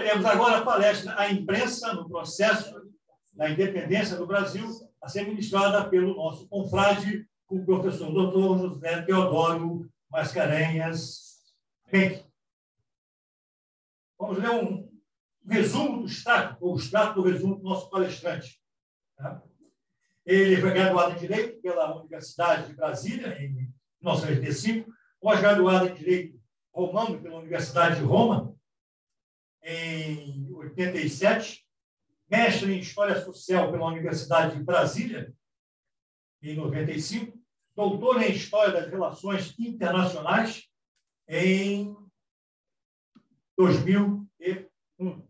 teremos agora a palestra A Imprensa no Processo da Independência do Brasil, a ser ministrada pelo nosso confrade, o professor Dr. José Teodoro Mascarenhas Benck. Vamos ler um resumo do extrato, ou extrato do resumo do nosso palestrante. Tá? Ele foi graduado em Direito pela Universidade de Brasília, em 1985, pós-graduado em Direito Romano pela Universidade de Roma, em 87, mestre em História Social pela Universidade de Brasília, em 95, doutor em História das Relações Internacionais, em 2001.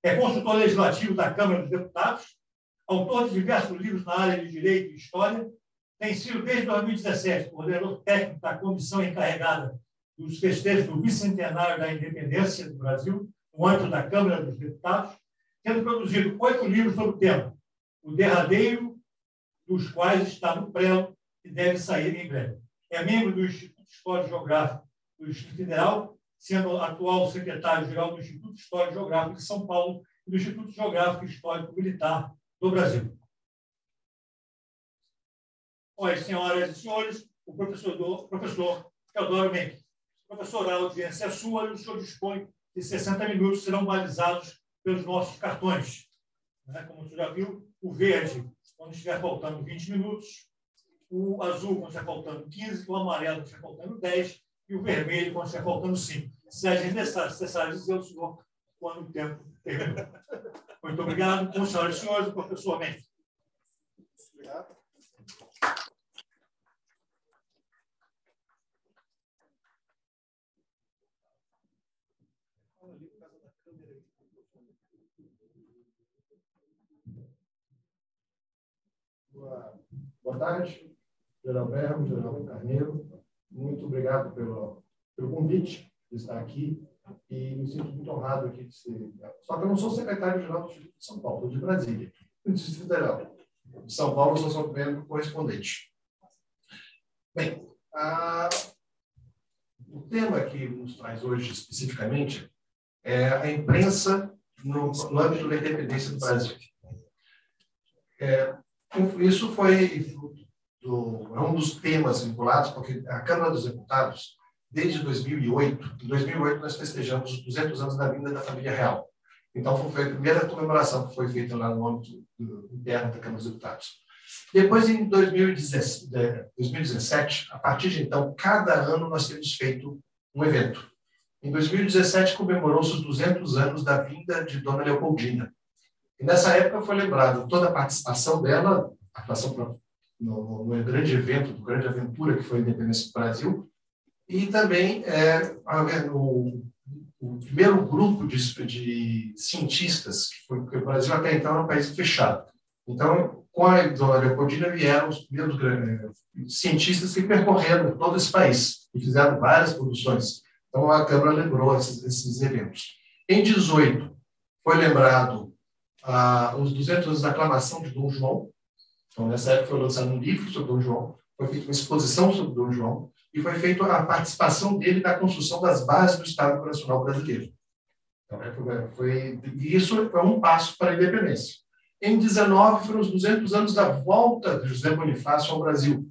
É consultor legislativo da Câmara dos Deputados, autor de diversos livros na área de Direito e História, tem sido, desde 2017, coordenador técnico da comissão encarregada dos festejos do bicentenário da independência do Brasil, no âmbito da Câmara dos Deputados, tendo produzido 8 livros sobre o tema, o derradeiro dos quais está no prelo e deve sair em breve. É membro do Instituto Histórico Geográfico do Distrito Federal, sendo atual secretário-geral do Instituto Histórico Geográfico de São Paulo e do Instituto Geográfico Histórico Militar do Brasil. Olha, senhoras e senhores, o professor Teodoro Benck. Professor, a audiência é sua e o senhor dispõe de 60 minutos, serão balizados pelos nossos cartões. Como você já viu, o verde, quando estiver faltando 20 minutos, o azul, quando estiver faltando 15, o amarelo, quando estiver faltando 10, e o vermelho, quando estiver faltando 5. Se é necessário dizer ao senhor quando o tempo terminar. Muito obrigado. Com senhoras e senhores, o professor Benck. Obrigado. Boa tarde, General Berro, General Carneiro. Muito obrigado pelo convite de estar aqui e me sinto muito honrado aqui de ser. Só que eu não sou secretário-geral do Distrito de São Paulo, sou de Brasília, do Distrito Federal. De São Paulo, eu sou membro correspondente. Bem, o tema que nos traz hoje especificamente é a imprensa no âmbito da independência do Brasil. Isso foi um dos temas vinculados, porque a Câmara dos Deputados, desde 2008, em 2008 nós festejamos os 200 anos da vinda da família real. Então, foi a primeira comemoração que foi feita lá no âmbito interno da Câmara dos Deputados. Depois, em 2017, a partir de então, cada ano nós temos feito um evento. Em 2017, comemorou-se os 200 anos da vinda de Dona Leopoldina. E nessa época foi lembrado toda a participação dela, a atuação no grande evento, no grande aventura que foi a Independência do Brasil, e também o primeiro grupo de cientistas, porque o Brasil até então era um país fechado. Então, com a Dona Leopoldina vieram os primeiros cientistas que percorreram todo esse país e fizeram várias produções. Então, a Câmara lembrou esses eventos. Em 2018, foi lembrado os 200 anos da aclamação de Dom João. Então, nessa época foi lançado um livro sobre Dom João, foi feita uma exposição sobre Dom João e foi feita a participação dele na construção das bases do Estado Nacional Brasileiro. Então, isso foi um passo para a independência. Em 2019, foram os 200 anos da volta de José Bonifácio ao Brasil.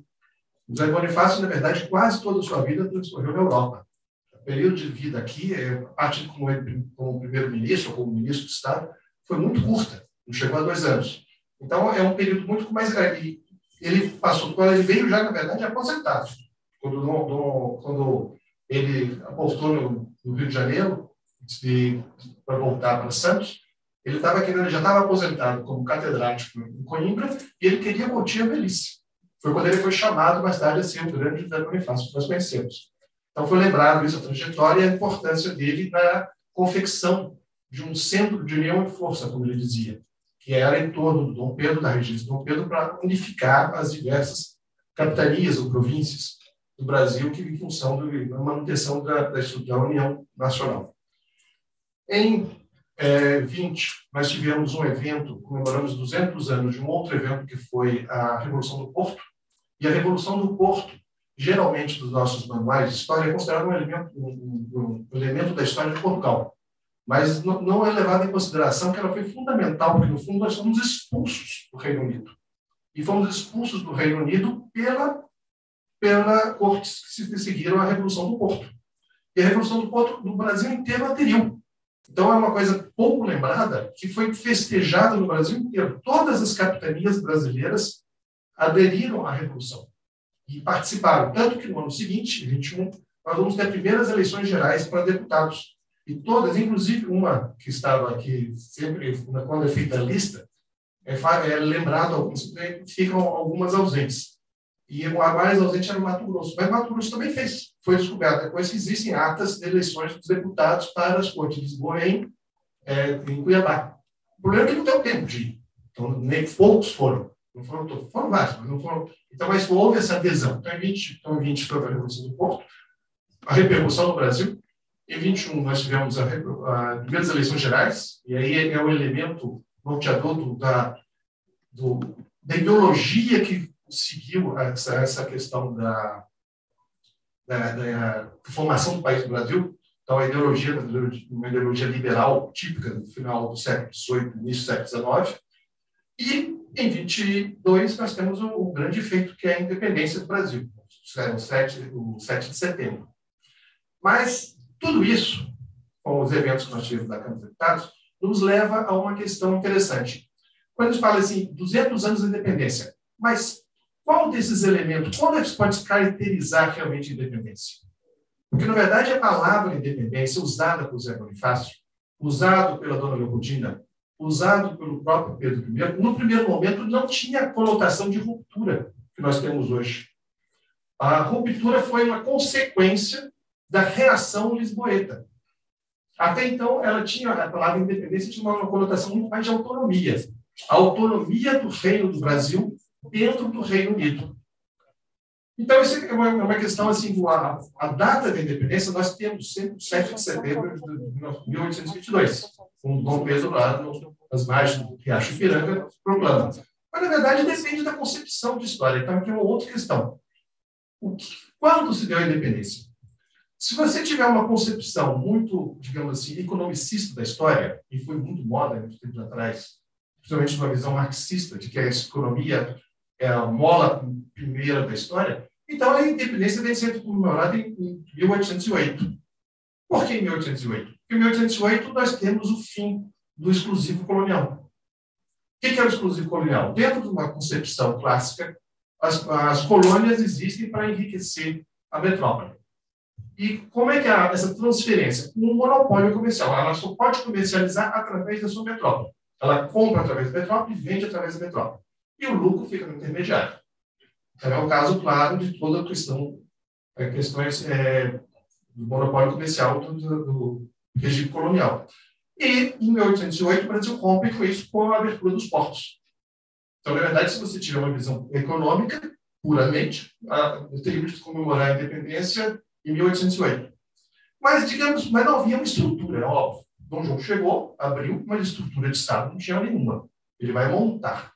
José Bonifácio, na verdade, quase toda a sua vida transcorreu na Europa. O período de vida aqui, a parte como primeiro-ministro, ou como ministro de Estado, foi muito curta, não chegou a 2 anos. Então, é um período muito mais grande. Ele veio já, na verdade, aposentado. Quando ele apostou no Rio de Janeiro, para voltar para Santos, ele já estava aposentado como catedrático em Coimbra e ele queria curtir a velhice. Foi quando ele foi chamado mais tarde a ser o grande José Bonifácio que nós conhecemos. Então, foi lembrado isso, a trajetória e a importância dele na confecção de um centro de união e força, como ele dizia, que era em torno do Dom Pedro, da regência do Dom Pedro, para unificar as diversas capitanias ou províncias do Brasil, que em função da manutenção da União Nacional. Em 20, nós tivemos um evento, comemoramos 200 anos de um outro evento, que foi a Revolução do Porto. E a Revolução do Porto geralmente dos nossos manuais de história, é considerado um elemento da história de Portugal. Mas não é levado em consideração que ela foi fundamental, porque, no fundo, nós fomos expulsos do Reino Unido. E fomos expulsos do Reino Unido pela cortes que seguiram a Revolução do Porto. E a Revolução do Porto, no Brasil inteiro, aderiu. Então, é uma coisa pouco lembrada, que foi festejada no Brasil inteiro. Todas as capitanias brasileiras aderiram à Revolução e participaram. Tanto que no ano seguinte, 21, nós vamos ter primeiras eleições gerais para deputados. E todas, inclusive uma que estava aqui, sempre, quando é feita a lista, é lembrado alguns, ficam algumas ausentes. E a mais ausente era o Mato Grosso. Mas o Mato Grosso também foi descoberto. Depois que existem atas de eleições dos deputados para as cortes de Lisboa em Cuiabá. O problema é que não deu tempo de ir. Então, nem poucos foram. Não foram todos. Foram vários, mas não foram. Então, mas houve essa adesão. Então, em 20 foi a Revolução do Porto, a repercussão no Brasil. Em 21, nós tivemos as primeiras eleições gerais, e aí é o elemento norteador da ideologia que seguiu essa questão da formação do país do Brasil. Então, a ideologia, uma ideologia liberal típica do final do século XVIII, início do século XIX. E, em 22, nós temos o grande feito, que é a independência do Brasil, o 7 de setembro. Mas tudo isso, com os eventos que nós tivemos da Câmara dos Deputados, nos leva a uma questão interessante. Quando a gente fala assim, 200 anos de independência, mas qual desses elementos, quando a gente pode caracterizar realmente a independência? Porque, na verdade, a palavra independência, usada por Zé Bonifácio, usado pela dona Leopoldina, usado pelo próprio Pedro I, no primeiro momento não tinha a conotação de ruptura que nós temos hoje. A ruptura foi uma consequência da reação lisboeta. Até então, a palavra independência tinha uma conotação muito mais de autonomia. A autonomia do Reino do Brasil dentro do Reino Unido. Então, isso é uma questão assim, a data da independência nós temos sempre 7 de setembro de 1822, com Dom Pedro lá nas margens do Riacho Ipiranga proclama. Mas, na verdade, depende da concepção de história. Então, aqui é uma outra questão. Quando se deu a independência? Se você tiver uma concepção muito, digamos assim, economicista da história, e foi muito moda uns tempos atrás, principalmente uma visão marxista, de que a economia é a mola primeira da história, então a independência deve ser comemorada em 1808. Por que em 1808? Porque em 1808 nós temos o fim do exclusivo colonial. O que é o exclusivo colonial? Dentro de uma concepção clássica, as colônias existem para enriquecer a metrópole. E como é que é essa transferência? Com um monopólio comercial. Ela só pode comercializar através da sua metrópole. Ela compra através da metrópole e vende através da metrópole. E o lucro fica no intermediário. Então, é o caso claro de toda a questão, questões do monopólio comercial do regime colonial. E, em 1808, o Brasil rompe com isso com a abertura dos portos. Então, na verdade, se você tiver uma visão econômica, puramente, teríamos que comemorar a independência em 1808. Mas, digamos, não havia uma estrutura, é óbvio. Dom João chegou, abriu, mas estrutura de Estado não tinha nenhuma. Ele vai montar.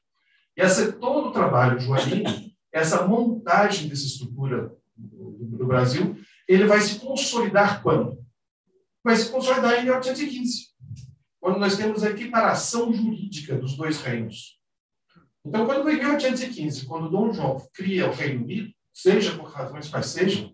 E esse é todo o trabalho joanino, essa montagem dessa estrutura do Brasil, ele vai se consolidar quando? Vai se consolidar em 1815, quando nós temos a equiparação jurídica dos dois reinos. Então, quando em 1815, quando Dom João cria o Reino Unido, seja por razões quais sejam,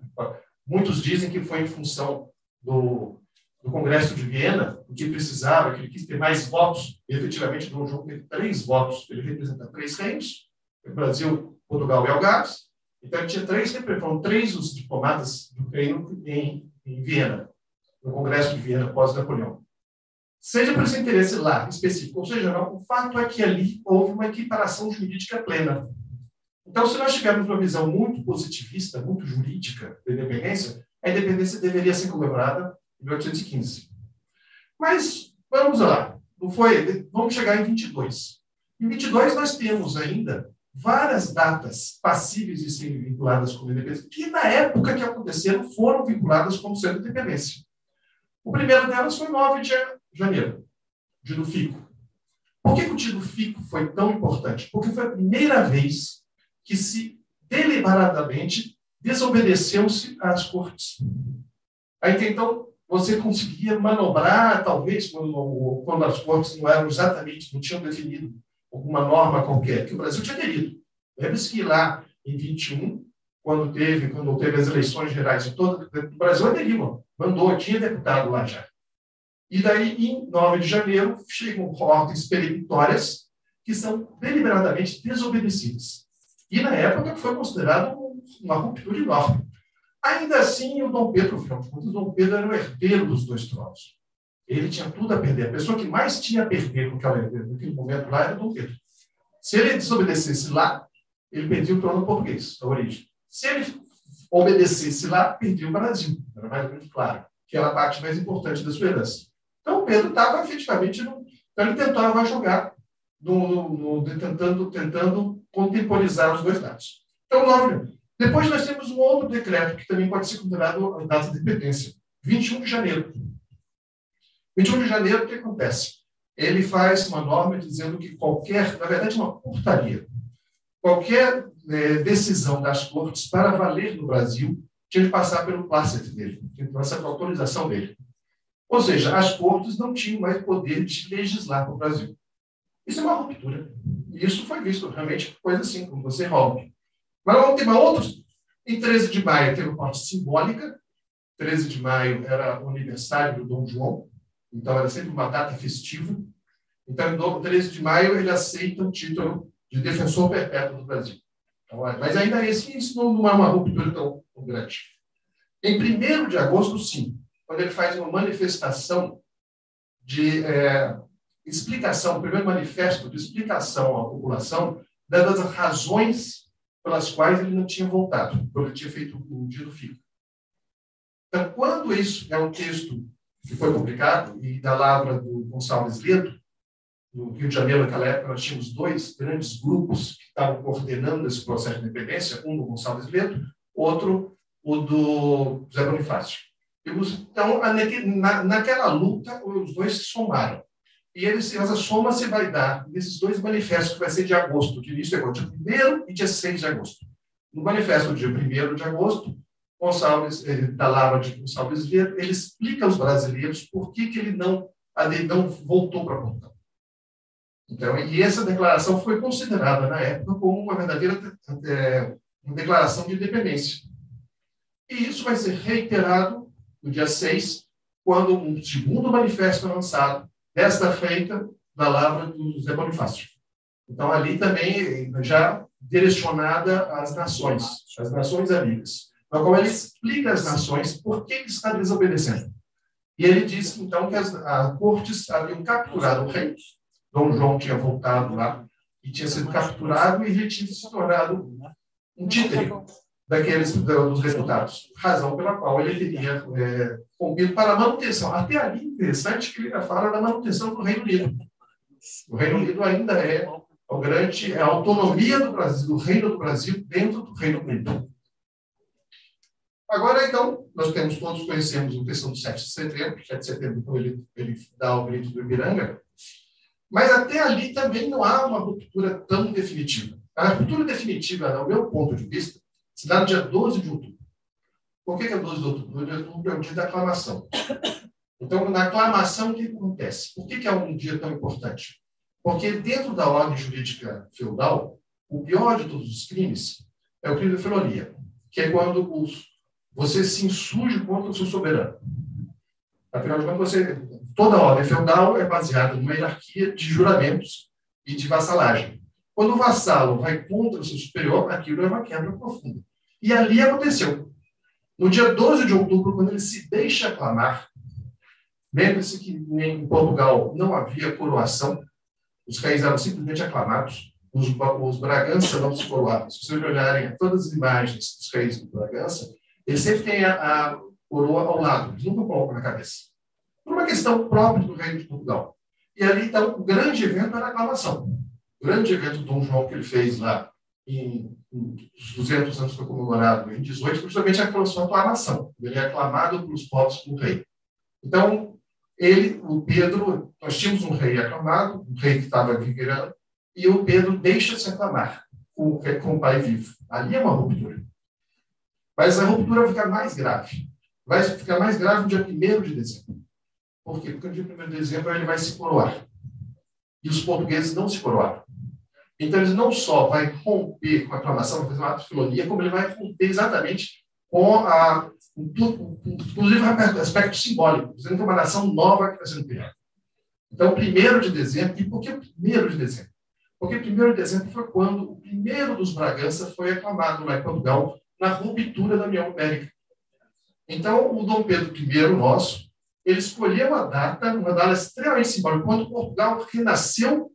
muitos dizem que foi em função do Congresso de Viena, o que precisava, que ele quis ter mais votos, e efetivamente Dom João teve 3 votos, ele representa 3 reinos, Brasil, Portugal e Algarve, então ele tinha 3, foram 3 os diplomatas do reino em Viena, no Congresso de Viena, pós-Napoleão. Seja por esse interesse lá, específico, ou seja, não, o fato é que ali houve uma equiparação jurídica plena. Então, se nós tivermos uma visão muito positivista, muito jurídica da independência, a independência deveria ser comemorada em 1815. Mas, vamos lá, não foi, vamos chegar em 22. Em 22, nós temos ainda várias datas passíveis de serem vinculadas com a independência, que na época que aconteceram foram vinculadas como sendo independência. O primeiro delas foi 9 de janeiro, dia do Fico. Por que o dia do Fico foi tão importante? Porque foi a primeira vez que se deliberadamente desobedeceu-se às cortes. Aí, então, você conseguia manobrar, talvez, quando as cortes não eram exatamente, não tinham definido alguma norma qualquer, que o Brasil tinha aderido. Lembre-se que lá, em 21, quando teve as eleições gerais de todo o Brasil, aderiu, mandou, tinha deputado lá já. E daí, em 9 de janeiro, chegam ordens peremptórias que são deliberadamente desobedecidas. E, na época, foi considerado uma ruptura enorme. Ainda assim, o Dom Pedro, afinal de contas, o Dom Pedro era o herdeiro dos dois tronos. Ele tinha tudo a perder. A pessoa que mais tinha a perder naquele momento lá era o Dom Pedro. Se ele desobedecesse lá, ele perdia o trono português, a origem. Se ele obedecesse lá, perdia o Brasil. Era mais ou menos claro, que era a parte mais importante da sua herança. Então, o Pedro estava efetivamente... Então, ele tentava jogar, tentando contemporizar os dois lados. Então, depois nós temos um outro decreto, que também pode ser considerado a data de independência. 21 de janeiro. 21 de janeiro, o que acontece? Ele faz uma norma dizendo que na verdade, uma portaria, qualquer decisão das cortes para valer no Brasil tinha de passar pelo placet dele, tinha de passar pela autorização dele. Ou seja, as cortes não tinham mais poder de legislar no Brasil. Isso é uma ruptura. E isso foi visto realmente coisa assim, como você rompe. Mas vamos ter outros. Em 13 de maio teve uma parte simbólica. 13 de maio era o aniversário do Dom João, então era sempre uma data festiva. Então, no 13 de maio, ele aceita o título de defensor perpétuo do Brasil. Então, mas ainda isso não é uma ruptura tão grande. Em 1º de agosto, sim, quando ele faz uma manifestação de explicação, o primeiro manifesto de explicação à população das razões pelas quais ele não tinha voltado, porque ele tinha feito o dia do filho. Então, quando isso é um texto que foi publicado, e da lavra do Gonçalves Ledo, no Rio de Janeiro, naquela época, nós tínhamos 2 grandes grupos que estavam coordenando esse processo de independência, um do Gonçalves Ledo, outro o do José Bonifácio. Então, naquela luta, os dois se somaram. E essa soma se vai dar nesses 2 manifestos, que vai ser de agosto, de início de agosto, dia 1º e dia 6 de agosto. No manifesto do dia 1º de agosto, da lavra de Gonçalves Ledo, ele explica aos brasileiros por que ele não voltou para Portugal. Então, e essa declaração foi considerada, na época, como uma verdadeira uma declaração de independência. E isso vai ser reiterado no dia 6, quando um segundo manifesto é lançado, desta feita da lavra do José Bonifácio. Então, ali também já direcionada às nações amigas, na qual ele explica às nações por que ele está desobedecendo. E ele diz, então, que as cortes haviam capturado o rei. Dom João tinha voltado lá e tinha sido capturado e ele tinha se tornado um títere dos deputados, razão pela qual ele teria cumprido para a manutenção. Até ali, interessante que ele fala da manutenção do Reino Unido. O Reino Unido ainda é a autonomia do Brasil, do Reino do Brasil, dentro do Reino Unido. Agora, então, todos conhecemos a questão do 7 de setembro, 7 de setembro, quando ele dá o grito do Ipiranga, mas até ali também não há uma ruptura tão definitiva. A ruptura definitiva, no meu ponto de vista, se dá no dia 12 de outubro. Por que é 12 de outubro? No dia de outubro é o dia da aclamação. Então, na aclamação, o que acontece? Por que é um dia tão importante? Porque dentro da ordem jurídica feudal, o pior de todos os crimes é o crime de felonia, que é quando você se insurge contra o seu soberano. Afinal de contas, toda a ordem feudal é baseada numa hierarquia de juramentos e de vassalagem. Quando o vassalo vai contra o seu superior, aquilo é uma quebra profunda. E ali aconteceu. No dia 12 de outubro, quando ele se deixa aclamar, lembre-se que em Portugal não havia coroação, os reis eram simplesmente aclamados, os Bragança não se coroavam. Se vocês olharem todas as imagens dos reis do Bragança, eles sempre têm a coroa ao lado, eles nunca colocam na cabeça. Por uma questão própria do reino de Portugal. E ali, então, o grande evento era a aclamação. O grande evento do Dom João que ele fez lá, em 200 anos foi comemorado em 18, foi justamente a sua aclamação. Ele é aclamado pelos povos como rei. Então, o Pedro, nós tínhamos um rei aclamado, um rei que estava vigorando, e o Pedro deixa de se aclamar com o pai vivo. Ali é uma ruptura. Mas a ruptura vai ficar mais grave. Vai ficar mais grave no dia 1º de dezembro. Por quê? Porque no dia 1º de dezembro ele vai se coroar. E os portugueses não se coroaram. Então, ele não só vai romper com a aclamação, vai fazer uma ato de filonia, como ele vai romper exatamente com inclusive o aspecto simbólico, dizendo que é uma nação nova que está sendo criada. Então, 1º de dezembro, e por que 1º de dezembro? Porque 1º de dezembro foi quando o primeiro dos Bragança foi aclamado lá em Portugal, na ruptura da União Ibérica. Então, o Dom Pedro I, nosso, ele escolheu uma data extremamente simbólica, quando Portugal renasceu,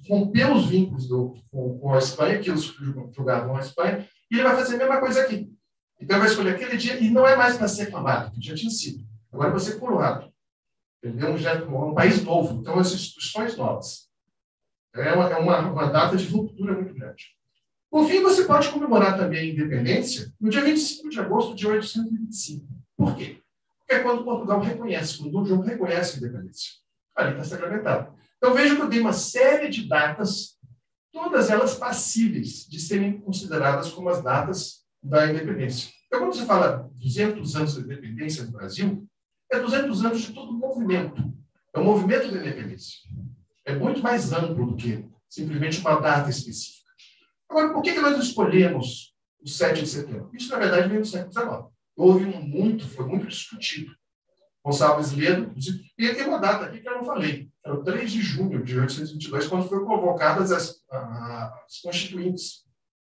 rompeu os vínculos com a Espanha, que os jogavam a Espanha, e ele vai fazer a mesma coisa aqui. Então, ele vai escolher aquele dia, e não é mais para ser aclamado, que já tinha sido. Agora vai ser coroado. Entendeu? Um país novo. Então, as instituições novas. É uma data de ruptura muito grande. Por fim, você pode comemorar também a independência no dia 25 de agosto de 1825. Por quê? Porque é quando Portugal reconhece, quando o Dom João reconhece a independência. Ali está sacramentado. Então, veja que eu dei uma série de datas, todas elas passíveis de serem consideradas como as datas da independência. Então, quando você fala 200 anos da independência do Brasil, é 200 anos de todo o movimento. É o movimento da independência. É muito mais amplo do que simplesmente uma data específica. Agora, por que nós escolhemos o 7 de setembro? Isso, na verdade, vem do século XIX. Foi muito discutido. Gonçalves Ledo, e tem uma data aqui que eu não falei. Era o 3 de junho de 1822, quando foram convocadas as constituintes.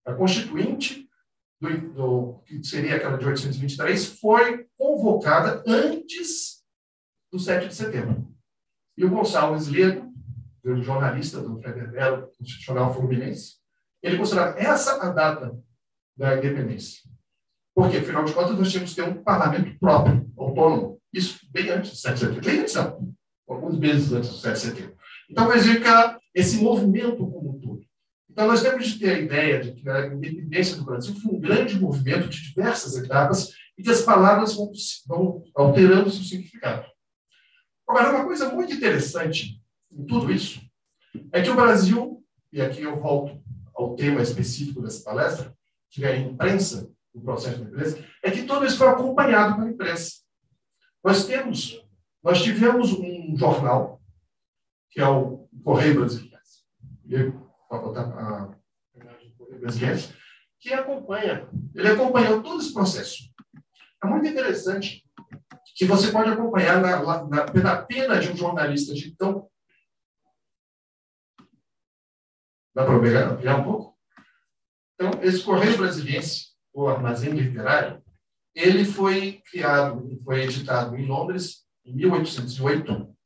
A constituinte, que seria aquela de 1823, foi convocada antes do 7 de setembro. E o Gonçalves Ledo, o jornalista do Federal Constitucional Fluminense, ele considerava essa a data da independência. Porque, afinal de contas, nós tínhamos que ter um parlamento próprio, autônomo. Isso bem antes do 7 de setembro. Bem antes, não. Alguns meses antes do 7 de setembro. Então, vai dizer que esse movimento como um todo. Então, nós temos de ter a ideia de que a independência do Brasil foi um grande movimento de diversas etapas e que as palavras vão alterando seu significado. Agora, uma coisa muito interessante em tudo isso é que o Brasil, e aqui eu volto ao tema específico dessa palestra, que é a imprensa, o processo da imprensa, é que tudo isso foi acompanhado pela imprensa. Nós tivemos um jornal, que é o Correio Brasiliense, que ele acompanhou todo esse processo. É muito interessante que você pode acompanhar na pena de um jornalista de então. Dá para ampliar um pouco? Então, esse Correio Brasiliense, o Armazém Literário, ele foi editado em Londres em 1808,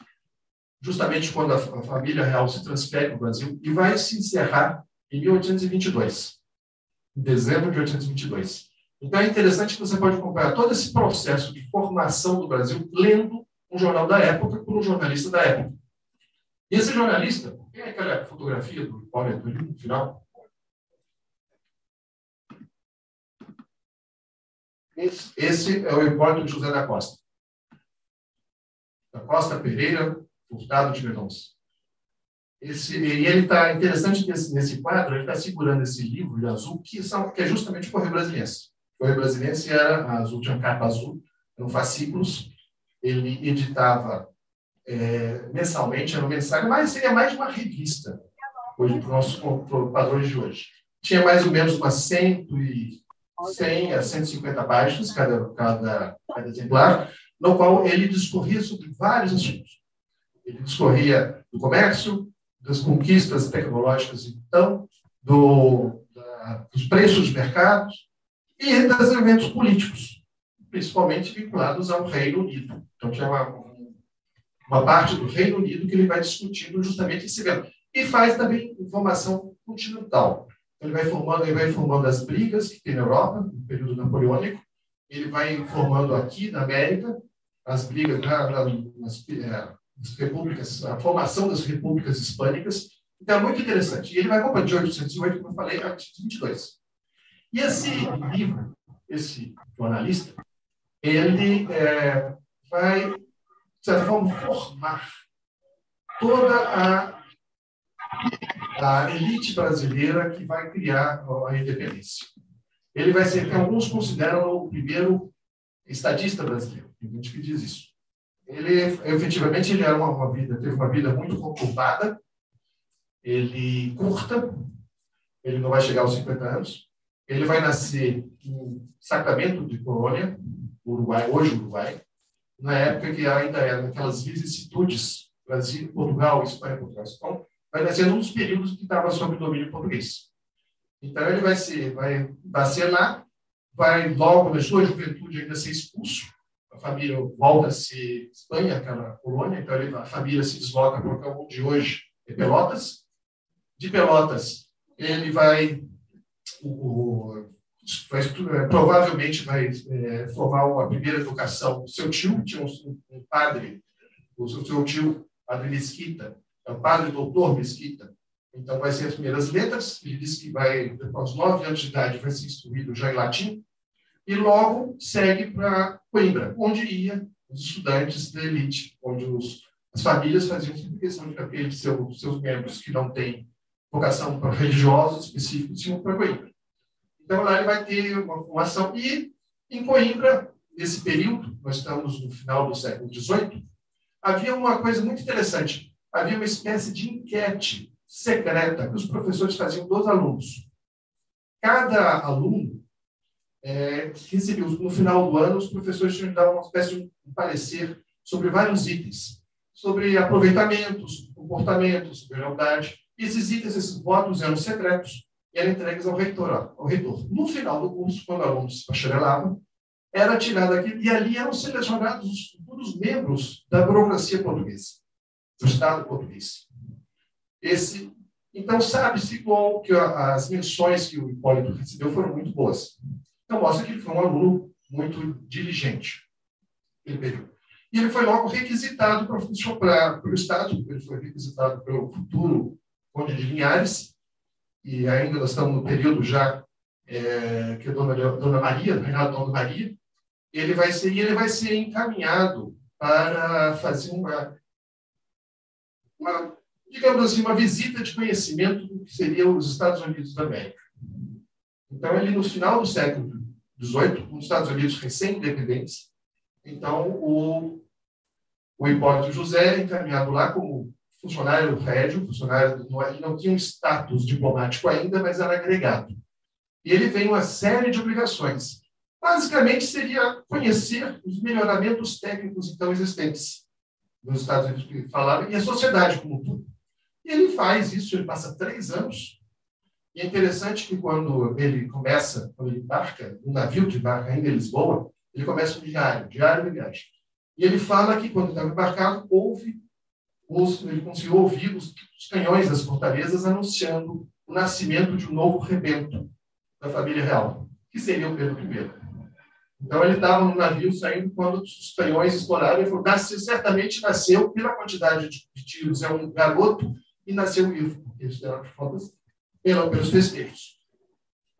justamente quando a família real se transfere para o Brasil, e vai se encerrar em 1822, em dezembro de 1822. Então, é interessante que você pode acompanhar todo esse processo de formação do Brasil lendo um jornal da época por um jornalista da época. E esse jornalista, tem aquela fotografia do Paulo Antônio no final? Esse é o Hipólito de José da Costa. Da Costa Pereira, Furtado de Mendonça. E ele está interessante nesse quadro, ele está segurando esse livro de azul, que é justamente o Correio Brasiliense. O Correio Brasiliense era azul, tinha capa azul, eram fascículos, ele editava mensalmente, era uma mensagem, mas seria mais de uma revista, hoje, para os nossos padrões de hoje. Tinha mais ou menos umas 100 a 150 páginas, cada exemplar, no qual ele discorria sobre vários assuntos. Ele discorria do comércio, das conquistas tecnológicas, então, dos preços de mercado e dos eventos políticos, principalmente vinculados ao Reino Unido. Então, tinha uma parte do Reino Unido que ele vai discutindo justamente esse evento. E faz também informação continental. Ele vai informando as brigas que tem na Europa, no período napoleônico, ele vai informando aqui na América as brigas nas repúblicas, a formação das repúblicas hispânicas. Então, é muito interessante. E ele vai acompanhar de 1808, como eu falei, a 1822. E esse livro, esse jornalista, ele vai, de certa forma, formar toda a elite brasileira que vai criar a independência. Ele vai ser, que alguns consideram o primeiro estadista brasileiro. Tem gente que diz isso. Ele, efetivamente, ele era teve uma vida muito conturbada, ele curta, ele não vai chegar aos 50 anos, ele vai nascer em Sacramento de Colônia, Uruguai, hoje Uruguai, na época que ainda eram aquelas vicissitudes, Brasil, Portugal, Espanha, Portugal. Então, vai nascer num dos períodos que estava sob domínio português. Então, ele vai nascer lá, vai logo na sua juventude ainda ser expulso, a família volta a ser Espanha, aquela colônia, então a família se desloca para o campo de hoje, é Pelotas. De Pelotas, ele provavelmente vai formar uma primeira educação. Seu tio tinha um padre, o seu tio, padre Mesquita, é o padre doutor Mesquita. Então, vai ser as primeiras letras. Ele disse que aos 9 anos de idade, vai ser instruído já em latim. E logo segue para Coimbra, onde iam os estudantes da elite, onde as famílias faziam questão de aqueles seus membros que não têm vocação para religiosos específicos, tinham para Coimbra. Então, lá ele vai ter uma formação. E, em Coimbra, nesse período, nós estamos no final do século XVIII, havia uma coisa muito interessante. Havia uma espécie de enquete secreta que os professores faziam dos alunos. Cada aluno recebia, no final do ano, os professores tinham que dar uma espécie de um parecer sobre vários itens, sobre aproveitamento, sobre comportamento, sobre lealdade. E esses itens, esses votos eram secretos e eram entregues ao reitor. No final do curso, quando o aluno se bacharelava, era tirado aquilo e ali eram selecionados todos os membros da burocracia portuguesa, do Estado português. Então, sabe-se que as menções que o Hipólito recebeu foram muito boas. Então, mostra que ele foi um aluno muito diligente. E ele foi logo requisitado para o Estado, ele foi requisitado pelo futuro Conde de Linhares, e ainda nós estamos no período já que a Dona Maria, reinado Dona Maria, ele vai ser encaminhado para fazer digamos assim, uma visita de conhecimento do que seriam os Estados Unidos da América. Então, ele, no final do século XVIII, nos Estados Unidos recém-independentes, então, o Hipólito José é encaminhado lá como funcionário rédio, ele não tinha um status diplomático ainda, mas era agregado. E ele tem uma série de obrigações. Basicamente, seria conhecer os melhoramentos técnicos então existentes nos Estados Unidos, que falaram, e a sociedade como um todo. E ele faz isso, ele passa 3 anos. E é interessante que quando ele embarca, no navio de barca ainda em Lisboa, ele começa um diário de viagem. E ele fala que quando estava embarcado, ele conseguiu ouvir os canhões das fortalezas anunciando o nascimento de um novo rebento da família real, que seria o Pedro I. Então, ele estava no navio saindo quando os canhões estouraram. Ele falou, certamente nasceu, pela quantidade de tiros, é um garoto, e nasceu vivo, porque eles deram fotos pelos festejos.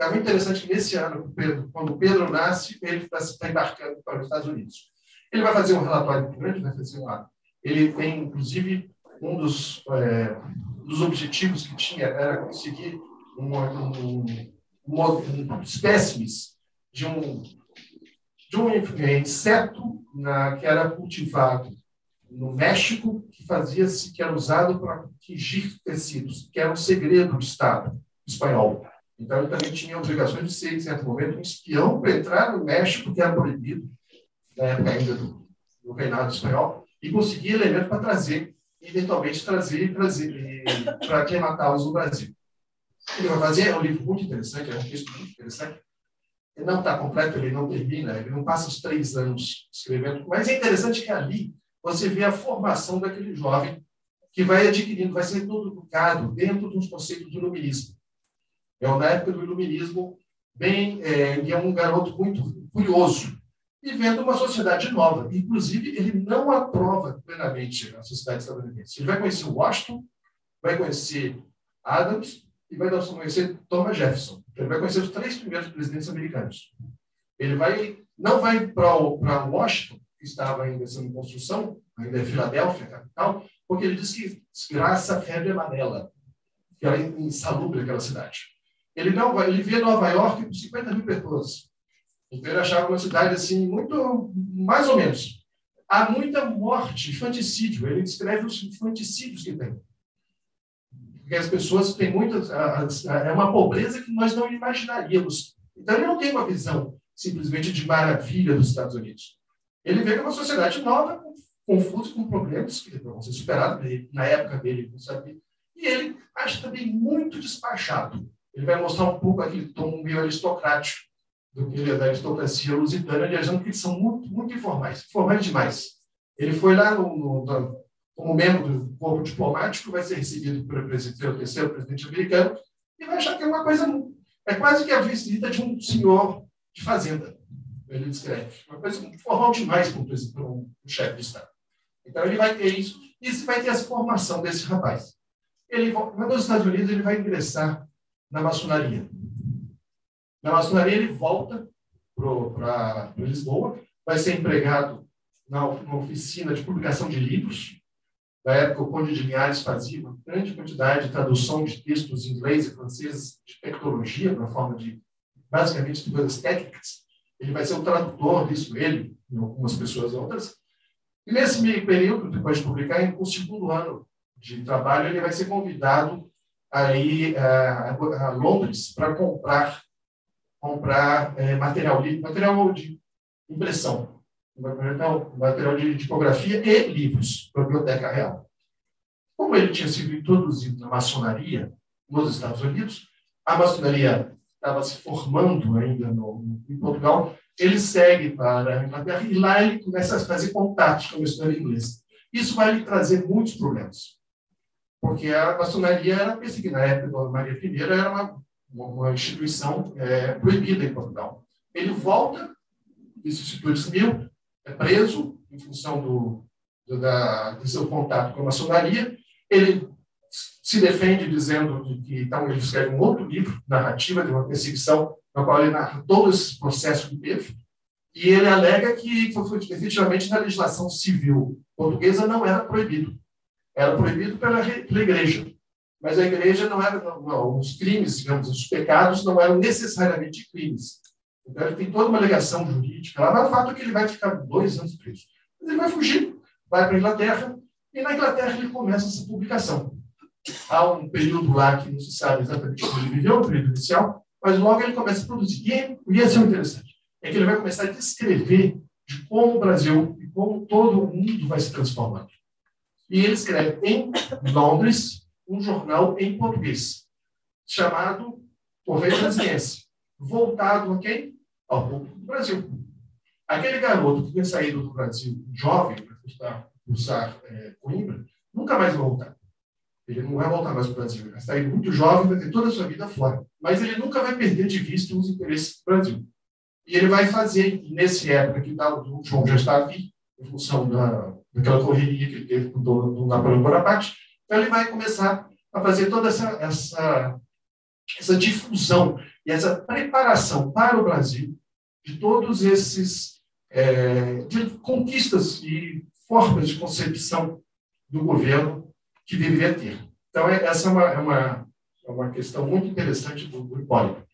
É muito interessante que nesse ano, quando o Pedro nasce, ele está embarcando para os Estados Unidos. Ele vai fazer um relatório muito grande, ele tem, inclusive, um dos objetivos que tinha era conseguir espécimes de um inseto que era cultivado no México, que era usado para tingir tecidos, que era um segredo do Estado espanhol. Então, ele também tinha obrigações de ser, em certo momento, um espião para entrar no México, que era proibido, na época ainda do reinado espanhol, e conseguir elementos para trazer, eventualmente trazer para aclimatá-los no Brasil. Ele vai fazer, é um livro muito interessante, é um texto muito interessante. Ele não está completo, ele não termina, ele não passa os 3 anos escrevendo, mas é interessante que ali você vê a formação daquele jovem que vai adquirindo, vai sendo todo educado dentro dos conceitos do iluminismo. Na época do iluminismo, ele é um garoto muito curioso e vendo uma sociedade nova. Inclusive, ele não aprova plenamente a sociedade estadunidense. Ele vai conhecer Washington, vai conhecer Adams e vai conhecer Thomas Jefferson. Ele vai conhecer os 3 primeiros presidentes americanos. Ele não vai para Washington, que estava ainda sendo em construção, ainda é Filadélfia, a capital, porque ele diz que desgraça a febre amarela, que era insalubre aquela cidade. Ele vê Nova York com 50 mil pessoas. Então, ele achava uma cidade assim, muito, mais ou menos. Há muita morte, infanticídio. Ele descreve os infanticídios que tem. Porque as pessoas têm muitas. É uma pobreza que nós não imaginaríamos. Então, ele não tem uma visão simplesmente de maravilha dos Estados Unidos. Ele vê que é uma sociedade nova, confusa, com problemas que vão ser superados na época dele, não sabia. E ele acha também muito despachado. Ele vai mostrar um pouco aquele tom meio aristocrático do que ele é da aristocracia lusitana, achando que eles são muito, muito informais demais. Ele foi lá como membro do corpo diplomático, vai ser recebido pelo terceiro presidente americano e vai achar que é uma coisa, é quase que a visita de um senhor de fazenda, ele descreve. Uma coisa formal demais para um chefe de Estado. Então, ele vai ter isso, e isso vai ter essa formação desse rapaz. Nos Estados Unidos, ele vai ingressar na maçonaria. Na maçonaria, ele volta para Lisboa, vai ser empregado na oficina de publicação de livros. Na época, o Conde de Linhares fazia uma grande quantidade de tradução de textos em inglês e francês de tecnologia, na forma de, basicamente, de coisas técnicas. Ele vai ser o tradutor disso, ele e algumas pessoas outras. E nesse meio período, depois de publicar, no segundo ano de trabalho, ele vai ser convidado a ir a Londres para comprar material de impressão, material de tipografia e livros para a Biblioteca Real. Como ele tinha sido introduzido na maçonaria nos Estados Unidos, a maçonaria estava se formando ainda em Portugal, ele segue para a Inglaterra e lá ele começa a fazer contatos com a maçonaria inglesa. Isso vai lhe trazer muitos problemas, porque a maçonaria era perseguida. Na época da Maria I era uma instituição proibida em Portugal. Ele volta, isso se desmiu, é preso em função do seu contato com a maçonaria. Ele se defende dizendo que então ele escreve um outro livro, narrativa de uma perseguição, na qual ele narra todo esse processo que teve, e ele alega que efetivamente na legislação civil portuguesa não era proibido. Era proibido pela igreja. Mas a igreja não era, os crimes, digamos, os pecados não eram necessariamente crimes. Então ele tem toda uma alegação jurídica lá, mas o fato é que ele vai ficar 2 anos preso. Mas ele vai fugir, vai para a Inglaterra, e na Inglaterra ele começa essa publicação. Há um período lá que não se sabe exatamente como ele viveu, o período inicial, mas logo ele começa a produzir. E isso é interessante, é que ele vai começar a descrever de como o Brasil e como todo o mundo vai se transformando. E ele escreve em Londres um jornal em português, chamado Correio Brasiliense, voltado a quem? Ao público do Brasil. Aquele garoto que tinha saído do Brasil, jovem, para cursar Coimbra, nunca mais vai voltar. Ele não vai voltar mais para o Brasil. Ele vai sair muito jovem, vai ter toda a sua vida fora. Mas ele nunca vai perder de vista os interesses do Brasil. E ele vai fazer, nessa época que o João já está aqui, em função daquela correria que ele teve com o Napoleão Bonaparte, então ele vai começar a fazer toda essa difusão e essa preparação para o Brasil de todos esses de conquistas e formas de concepção do governo que deveria ter. Então, essa é uma questão muito interessante do Hipólito.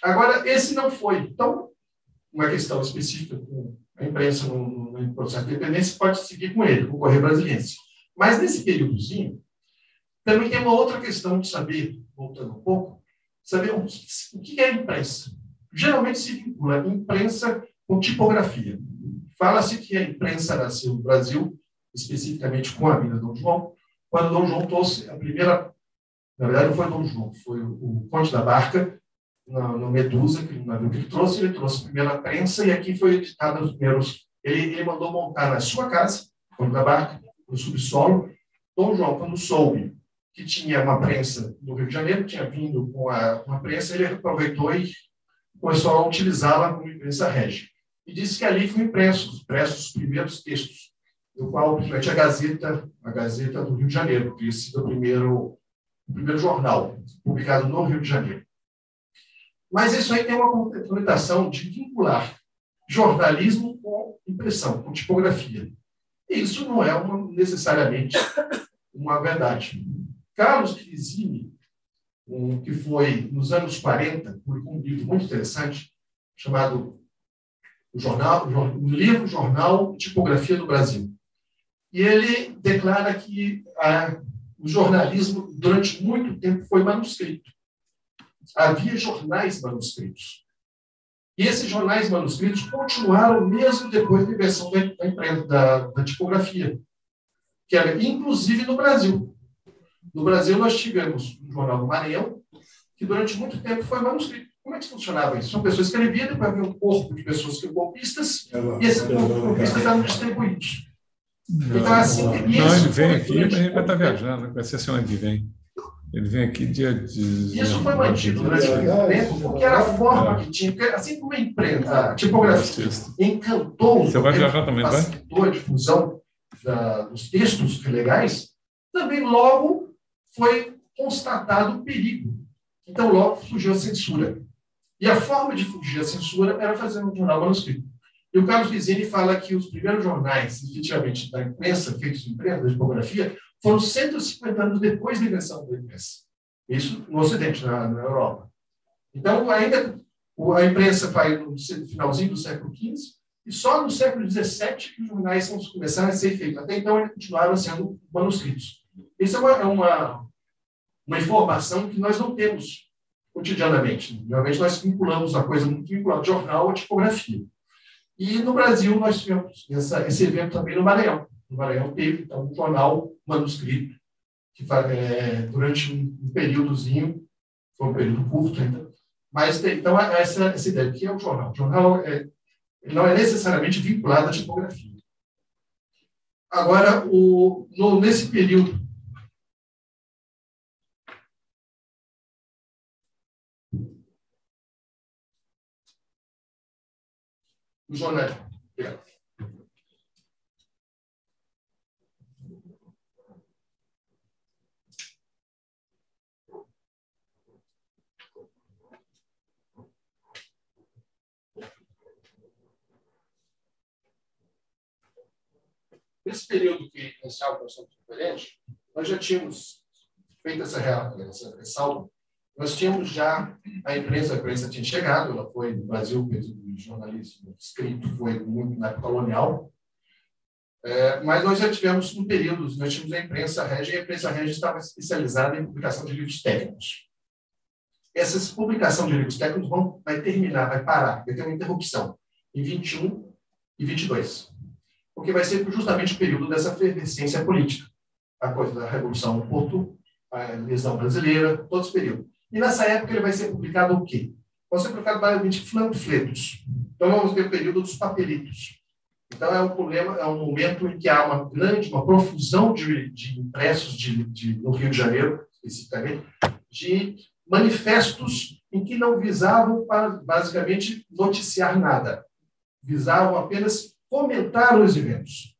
Agora, esse não foi. Então, uma questão específica com a imprensa no processo de independência pode seguir com ele, com o Correio Brasiliense. Mas, nesse períodozinho, também tem uma outra questão de saber, voltando um pouco, saber o que é a imprensa. Geralmente se vincula a imprensa com tipografia. Fala-se que a imprensa nasceu no Brasil, especificamente com a vida de Dom João, quando Dom João trouxe a primeira... Na verdade, não foi Dom João, foi o Conde da Barca, no Medusa, que ele trouxe a primeira prensa, e aqui foi editado os primeiros... Ele mandou montar na sua casa, Conde da Barca, no subsolo. Dom João, quando soube que tinha uma prensa no Rio de Janeiro, tinha vindo com uma prensa, ele aproveitou e começou a utilizá-la como imprensa régia. E disse que ali foi impressos os primeiros textos, do qual, principalmente, a Gazeta do Rio de Janeiro, que tinha sido o primeiro jornal publicado no Rio de Janeiro. Mas isso aí tem uma conotação de vincular jornalismo com impressão, com tipografia. E isso não é necessariamente uma verdade. Carlos Crisini, que foi, nos anos 40, publicou um livro muito interessante, chamado o livro Jornal Tipografia do Brasil. E ele declara que o jornalismo, durante muito tempo, foi manuscrito. Havia jornais manuscritos. E esses jornais manuscritos continuaram mesmo depois da invenção da tipografia, que era inclusive no Brasil. No Brasil, nós tivemos o Jornal do Maranhão, que durante muito tempo foi manuscrito. Como é que funcionava isso? São pessoas que escreviam, depois havia um corpo de pessoas que golpistas, e esses golpistas eram distribuídos. Então, assim, não, ele vem aqui, mas ele vai estar viajando, vai ser assim onde vem. Ele vem aqui dia 19. Isso foi mantido durante muito tempo, porque era a forma que tinha, porque assim como a tipografia encantou você vai viajar também, facilitou a difusão dos textos legais, também logo foi constatado o perigo. Então, logo surgiu a censura. E a forma de fugir à censura era fazer um jornal manuscrito. E o Carlos Pizzini fala que os primeiros jornais, efetivamente, da imprensa, feitos de imprensa, da tipografia, foram 150 anos depois da invenção da imprensa. Isso no Ocidente, na Europa. Então, ainda a imprensa vai no finalzinho do século XV, e só no século XVII que os jornais começaram a ser feitos. Até então, eles continuaram sendo manuscritos. Isso é uma informação que nós não temos cotidianamente. Normalmente, nós vinculamos a coisa muito vinculada, jornal à tipografia. E no Brasil, nós tivemos esse evento também no Maranhão. No Maranhão teve, então, um jornal manuscrito, que durante um períodozinho, foi um período curto ainda, mas então essa ideia, que é o jornal. O jornal não é necessariamente vinculado à tipografia. Agora, nesse período, o jornal. Nesse período inicial que nós estamos diferentes, nós já tínhamos feito essa ressalva. Nós tínhamos já a imprensa tinha chegado, ela foi no Brasil, o jornalismo escrito foi muito na época colonial, mas nós já tivemos um período, nós tínhamos a imprensa régia, e a imprensa régia estava especializada em publicação de livros técnicos. Essa publicação de livros técnicos vai terminar, vai parar, vai ter uma interrupção em 21 e 22, porque vai ser justamente o período dessa efervescência política, a coisa da Revolução no Porto, a eleição brasileira, todo esse período. E nessa época ele vai ser publicado o quê? Vai ser publicado basicamente panfletos. Então vamos ter o período dos papelitos. Então é um momento em que há uma profusão de impressos no Rio de Janeiro, especificamente, de manifestos em que não visavam para basicamente noticiar nada. Visavam apenas comentar os eventos.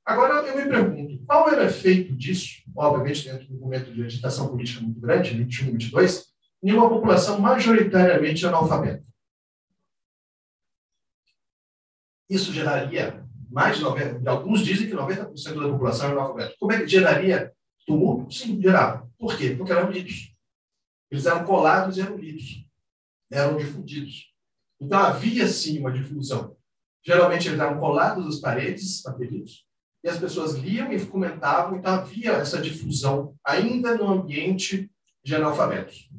Agora, eu me pergunto, qual era o efeito disso, obviamente, dentro do momento de agitação política muito grande, 21 e 22, em uma população majoritariamente analfabeta? Isso geraria mais de 90%, alguns dizem que 90% da população é analfabeta. Como é que geraria tumulto? Sim, gerava. Por quê? Porque eram lidos. Eles eram colados e eram lidos. Eram difundidos. Então, havia, sim, uma difusão. Geralmente, eles eram colados às paredes, papelitos, e as pessoas liam e comentavam, então havia essa difusão ainda no ambiente de analfabetos.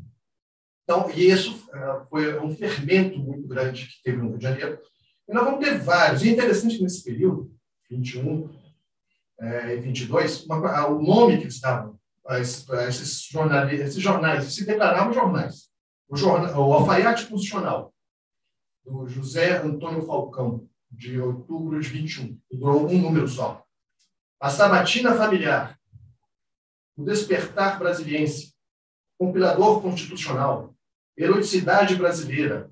Então, e isso foi um fermento muito grande que teve no Rio de Janeiro. E nós vamos ter vários. E é interessante que nesse período, 21 e 22, o nome que eles davam a esses jornais, se declaravam jornais. O Alfaiate Constitucional, do José Antônio Falcão, de outubro de 21, durou um número só. A Sabatina Familiar, o Despertar Brasiliense, Compilador Constitucional, Eroticidade Brasileira,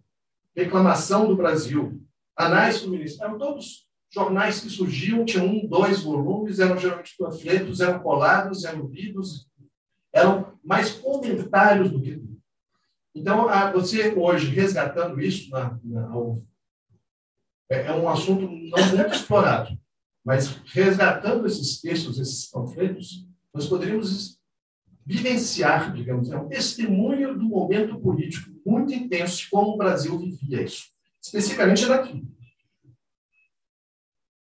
Reclamação do Brasil, Anais Comunistas, eram todos jornais que surgiam, tinham 1, 2 volumes, eram geralmente panfletos, eram colados, eram lidos, eram mais comentários do que tudo. Então, você hoje, resgatando isso, é um assunto não muito explorado, mas resgatando esses textos, esses panfletos, nós poderíamos vivenciar, digamos, um testemunho do momento político muito intenso de como o Brasil vivia isso, especificamente daqui.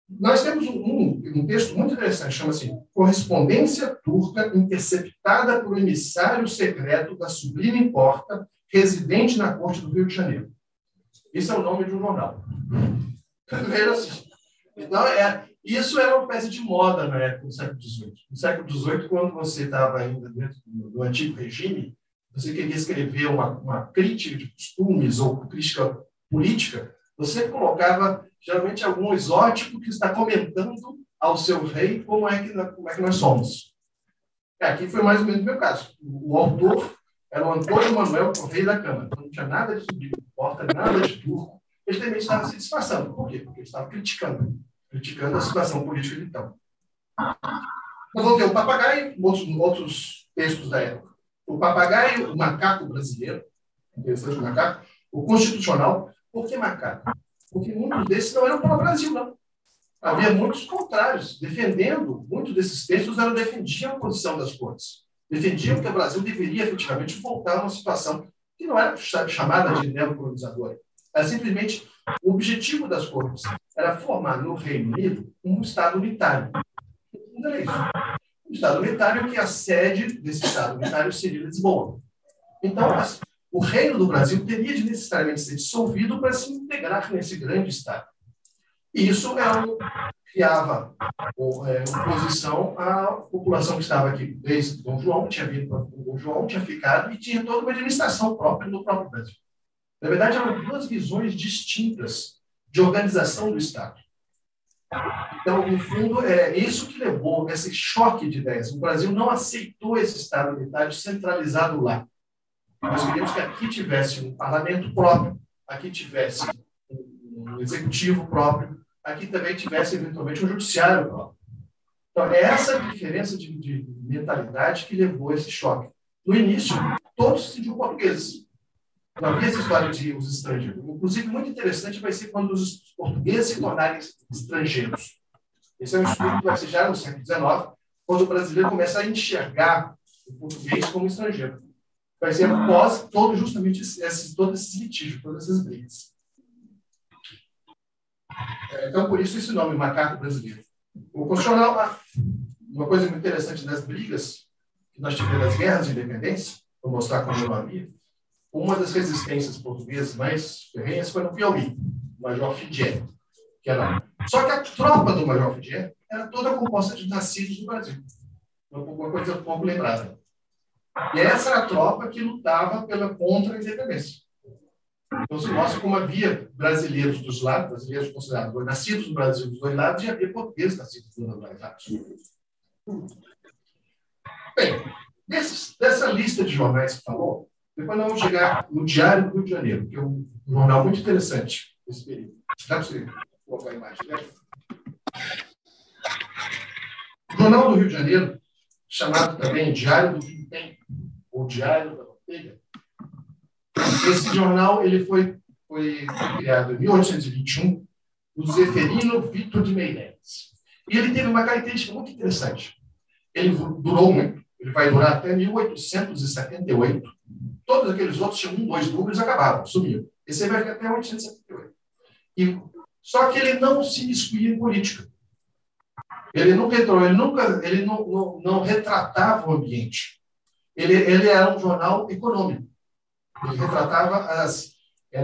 Nós temos um texto muito interessante, chama-se Correspondência Turca Interceptada por emissário secreto da Sublime Porta, residente na Corte do Rio de Janeiro. Esse é o nome de um jornal. Então, isso era uma espécie de moda na época do século XVIII. No século XVIII, quando você estava ainda dentro do antigo regime, você queria escrever uma crítica de costumes ou crítica política, você colocava, geralmente, algum exótico que está comentando ao seu rei como é que nós somos. Aqui foi mais ou menos o meu caso. O autor era o Antônio Manuel, o rei da Câmara. Não tinha nada de subir porta, nada de turco. Ele também estava se disfarçando. Por quê? Porque ele estava criticando a situação política de então. Nós vamos ter o papagaio, outros textos da época. O papagaio, o macaco brasileiro, interessante o macaco, o constitucional. Por que macaco? Porque muitos desses não eram para o Brasil, não. Havia muitos contrários, muitos desses textos defendiam a posição das cortes. Defendiam que o Brasil deveria efetivamente voltar a uma situação que não era chamada de neocolonizadora. Era simplesmente o objetivo das cortes era formar no Reino Unido um Estado unitário. Não era isso. Um Estado unitário que a sede desse Estado unitário seria Lisboa. Então, o Reino do Brasil teria de necessariamente ser dissolvido para se integrar nesse grande Estado. E isso criava oposição à população que estava aqui desde Dom João, tinha vindo para Dom João, tinha ficado e tinha toda uma administração própria no próprio Brasil. Na verdade, eram duas visões distintas de organização do Estado. Então, no fundo, é isso que levou a esse choque de ideias. O Brasil não aceitou esse Estado unitário centralizado lá. Nós queríamos que aqui tivesse um parlamento próprio, aqui tivesse um executivo próprio, aqui também tivesse, eventualmente, um judiciário próprio. Então, é essa diferença de mentalidade que levou a esse choque. No início, todos se sentiam portugueses. Não havia essa história de os estrangeiros. Inclusive, muito interessante vai ser quando os portugueses se tornarem estrangeiros. Esse é um estudo que vai ser já no século XIX, quando o brasileiro começa a enxergar o português como estrangeiro. Vai ser após justamente todos esses litígios, todas essas brigas. Então, por isso, esse nome, macaco brasileiro. O constitucional, uma coisa muito interessante das brigas que nós tivemos, das guerras de independência, vou mostrar como não havia, uma das resistências portuguesas mais ferrenhas foi no Piauí, o Major Fidier. Só que a tropa do Major Fidier era toda composta de nascidos do Brasil. Uma coisa pouco lembrada. E essa era a tropa que lutava contra a independência. Então, se mostra como havia brasileiros dos lados, brasileiros considerados nascidos no Brasil dos dois lados, e havia portugueses nascidos dos dois lados. Bem, dessa lista de jornais que falou, depois nós vamos chegar no Diário do Rio de Janeiro, que é um jornal muito interessante nesse período. Dá para você colocar a imagem, né? O Jornal do Rio de Janeiro, chamado também Diário do Vintém, ou Diário da Manteiga, esse jornal ele foi criado em 1821 por Zeferino Vitor de Meireles. E ele teve uma característica muito interessante. Ele durou muito, ele vai durar até 1878. Todos aqueles outros tinham 1, 2 números e acabavam, sumiam. Esse aí vai ficar até 1878. Só que ele não se miscuía em política. Ele nunca entrou, ele não retratava o ambiente. Ele era um jornal econômico. Ele retratava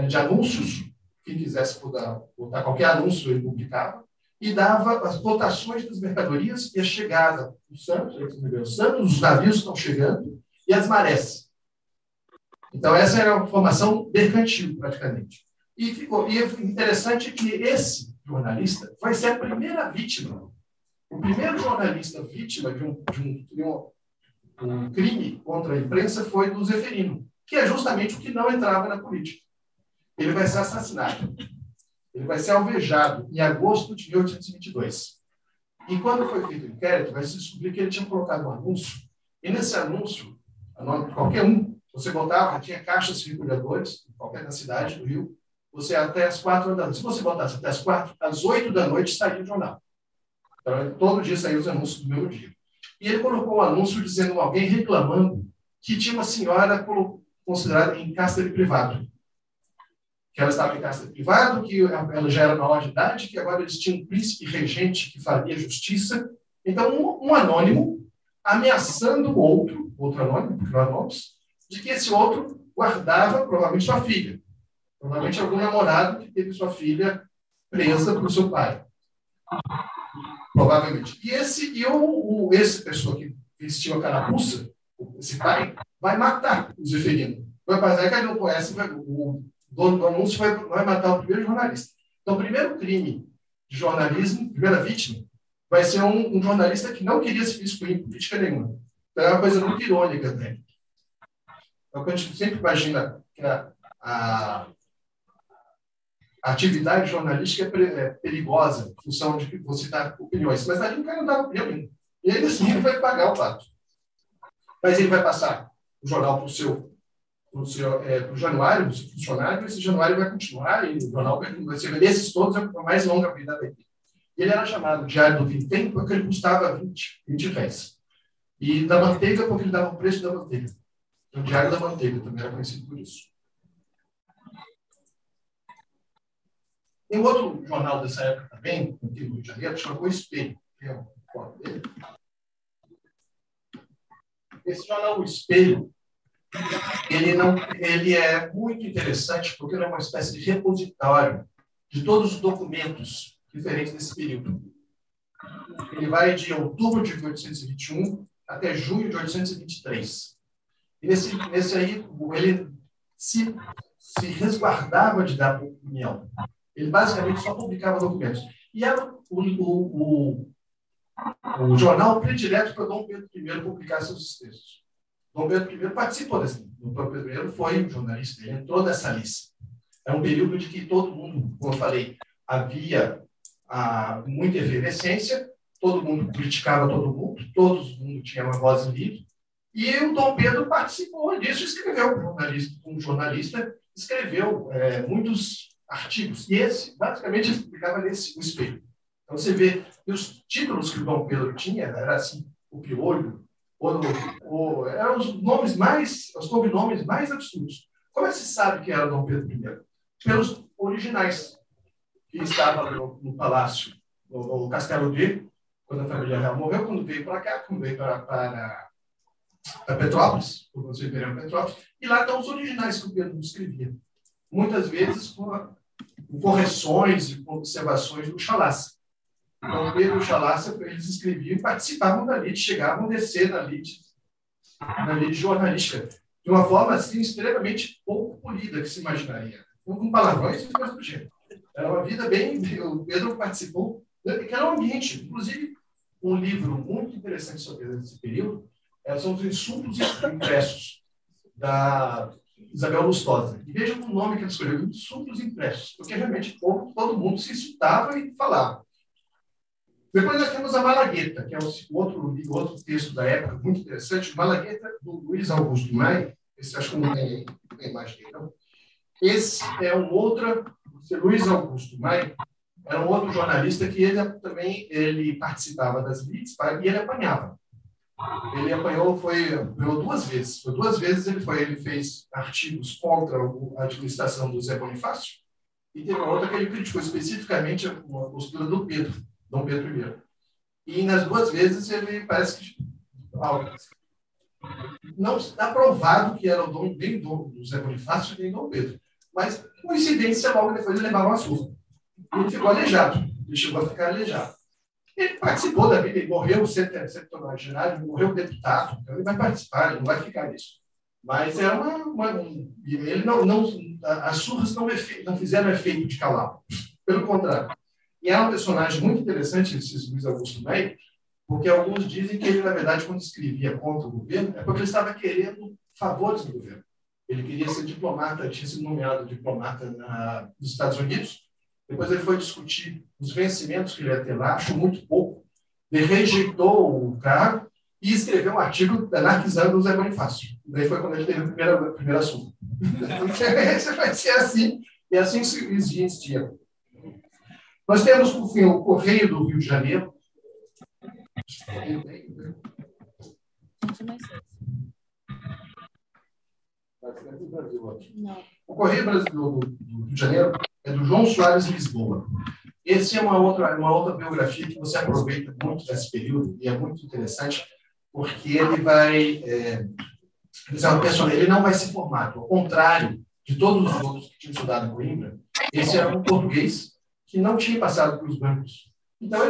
de anúncios, quem quisesse botar qualquer anúncio, ele publicava, e dava as cotações das mercadorias e a chegada dos Santos, os navios estão chegando, e as marés. Então, essa era a formação mercantil, praticamente. E é interessante que esse jornalista vai ser a primeira vítima. O primeiro jornalista vítima de um crime contra a imprensa foi do Zeferino, que é justamente o que não entrava na política. Ele vai ser assassinado. Ele vai ser alvejado em agosto de 1822. E quando foi feito o inquérito, vai se descobrir que ele tinha colocado um anúncio. E nesse anúncio, qualquer um, você botava, tinha caixas circuladores, qualquer na cidade do Rio, você até às 4 da noite. Se você botasse até às 8 da noite, saía o jornal. Então, todo dia saía os anúncios do mesmo dia. e ele colocou um anúncio dizendo alguém reclamando que tinha uma senhora considerada em cárcere privado. Que ela estava em cárcere privado, que ela já era maior de idade, que agora eles tinham um príncipe regente que faria justiça. Então, um anônimo ameaçando o outro anônimo, porque não há nomes, de que esse outro guardava provavelmente sua filha. Provavelmente algum namorado que teve sua filha presa por seu pai. Provavelmente. E esse pessoa que vestiu a carapuça, esse pai, vai matar o Zeferino. Vai fazer que ele não conhece, o dono do anúncio vai matar o primeiro jornalista. Então, o primeiro crime de jornalismo, primeira vítima, vai ser um jornalista que não queria se excluir em política nenhuma. Então, é uma coisa muito irônica até. Então, a gente sempre imagina que a atividade jornalística é perigosa, em função de que você dá opiniões. Mas ali o cara não dá opinião nenhuma. E ainda assim ele vai pagar o pato. Mas ele vai passar o jornal para o Januário, o seu funcionário, e esse Januário vai continuar, e o jornal vai ser, desses todos, a mais longa vida dele. Ele era chamado Diário do Vintém porque ele custava 20 reais. E da manteiga, porque ele dava o preço da manteiga. O Diário da Manteiga também era conhecido por isso. Tem um outro jornal dessa época também, aqui no Rio de Janeiro, chamado O Espelho. Tem uma foto dele. Esse jornal O Espelho, ele é muito interessante porque ele é uma espécie de repositório de todos os documentos diferentes desse período. Ele vai de outubro de 1821 até junho de 1823. E nesse aí, ele se resguardava de dar opinião. Ele basicamente só publicava documentos. E era o jornal predileto para Dom Pedro I publicar seus textos. Dom Pedro I participou desse. Dom Pedro I foi um jornalista, ele entrou nessa lista. É um período de que todo mundo, como eu falei, havia muita efervescência, todo mundo criticava todo mundo tinha uma voz livre, e o Dom Pedro participou disso, escreveu, um jornalista escreveu muitos artigos, e esse, basicamente, ele publicava nesse Espelho. Então, você vê que os títulos que o Dom Pedro tinha, era assim, o Piolho, eram os sobrenomes mais absurdos. Como é que se sabe que era Dom Pedro I? Pelos originais, que estavam no palácio, no Castelo de, quando a família real morreu, quando veio para cá, quando veio para Petrópolis, quando você veio para Petrópolis, e lá estão os originais que o Pedro escrevia. Muitas vezes com correções e observações do Chalaça. Então, Pedro e o Chalaça, eles escreviam e participavam da lide, chegavam a descer na lide jornalística, de uma forma assim, extremamente pouco polida que se imaginaria. Com palavrões e coisas do gênero. Era uma vida bem... O Pedro participou, que era um ambiente. Inclusive, um livro muito interessante sobre esse período são os insultos impressos da Isabel Lustosa. E veja o nome que ela escolheu, insultos impressos, porque realmente todo mundo se insultava e falava. Depois nós temos a Malagueta, que é outro texto da época muito interessante, Malagueta, do Luiz Augusto Maia. Esse acho que não tem imagem dele, não. Esse é Luiz Augusto Maia, era um outro jornalista que ele participava das lides e ele apanhava. Ele ganhou 2 vezes. Foi 2 vezes ele fez artigos contra a administração do Zé Bonifácio e teve uma outra que ele criticou especificamente a postura do Dom Pedro I. E nas 2 vezes ele parece que não está provado que era nem do Zé Bonifácio nem Dom Pedro. Mas, coincidência, logo depois ele levava uma surra. Ele ficou aleijado. Ele chegou a ficar aleijado. Ele participou da vida, ele morreu septuagenário, morreu deputado, então ele vai participar, ele não vai ficar nisso. Mas é ele as surras não fizeram efeito de calá-lo. Pelo contrário. E é um personagem muito interessante, esse Luiz Augusto Maia, porque alguns dizem que ele, na verdade, quando escrevia contra o governo, é porque ele estava querendo favores do governo. Ele queria ser diplomata, tinha sido nomeado diplomata nos Estados Unidos. Depois ele foi discutir os vencimentos que ele ia ter lá, achou muito pouco. Ele rejeitou o cargo e escreveu um artigo anarquizando o Zé Bonifácio. Daí foi quando ele teve a primeira surra. Isso vai ser assim, e assim se existia. Nós temos, por fim, o Correio do Rio de Janeiro. Não. O Correio Brasileiro do Rio de Janeiro é do João Soares Lisboa. Esse é uma outra biografia que você aproveita muito nesse período e é muito interessante, porque ele vai... ele não vai ser formado. Ao contrário de todos os outros que tinham estudado em Coimbra, esse era um português que não tinha passado pelos bancos. Então,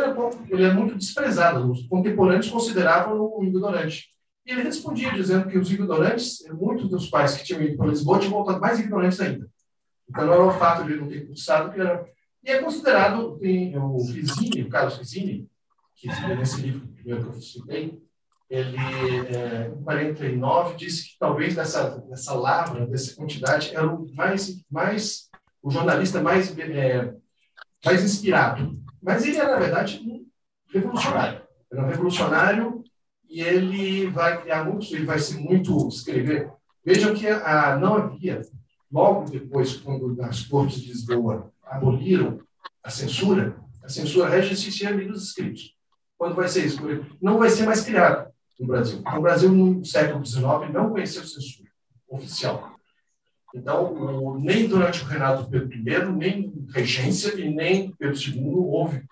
ele é muito desprezado. Os contemporâneos consideravam um ignorante. E ele respondia dizendo que os ignorantes, muitos dos pais que tinham ido para Lisboa, tinham voltado mais ignorantes ainda. Então, não era o fato de ele não ter cursado, que era... E é considerado, o Rizzini, o Carlos Rizzini, que nesse livro primeiro que eu citei, ele, em 49, disse que talvez dessa lavra, dessa quantidade, era o jornalista mais inspirado. Mas ele era, na verdade, um revolucionário. Era um revolucionário e ele vai criar muitos, ele vai ser muito escrever. Vejam que não havia, logo depois, quando as cortes de Lisboa aboliram a censura rege-se livros escritos. Quando vai ser isso? Não vai ser mais criado no Brasil. O Brasil, no século XIX, não conheceu censura oficial. Então, nem durante o reinado do Pedro I, nem regência e nem Pedro II houve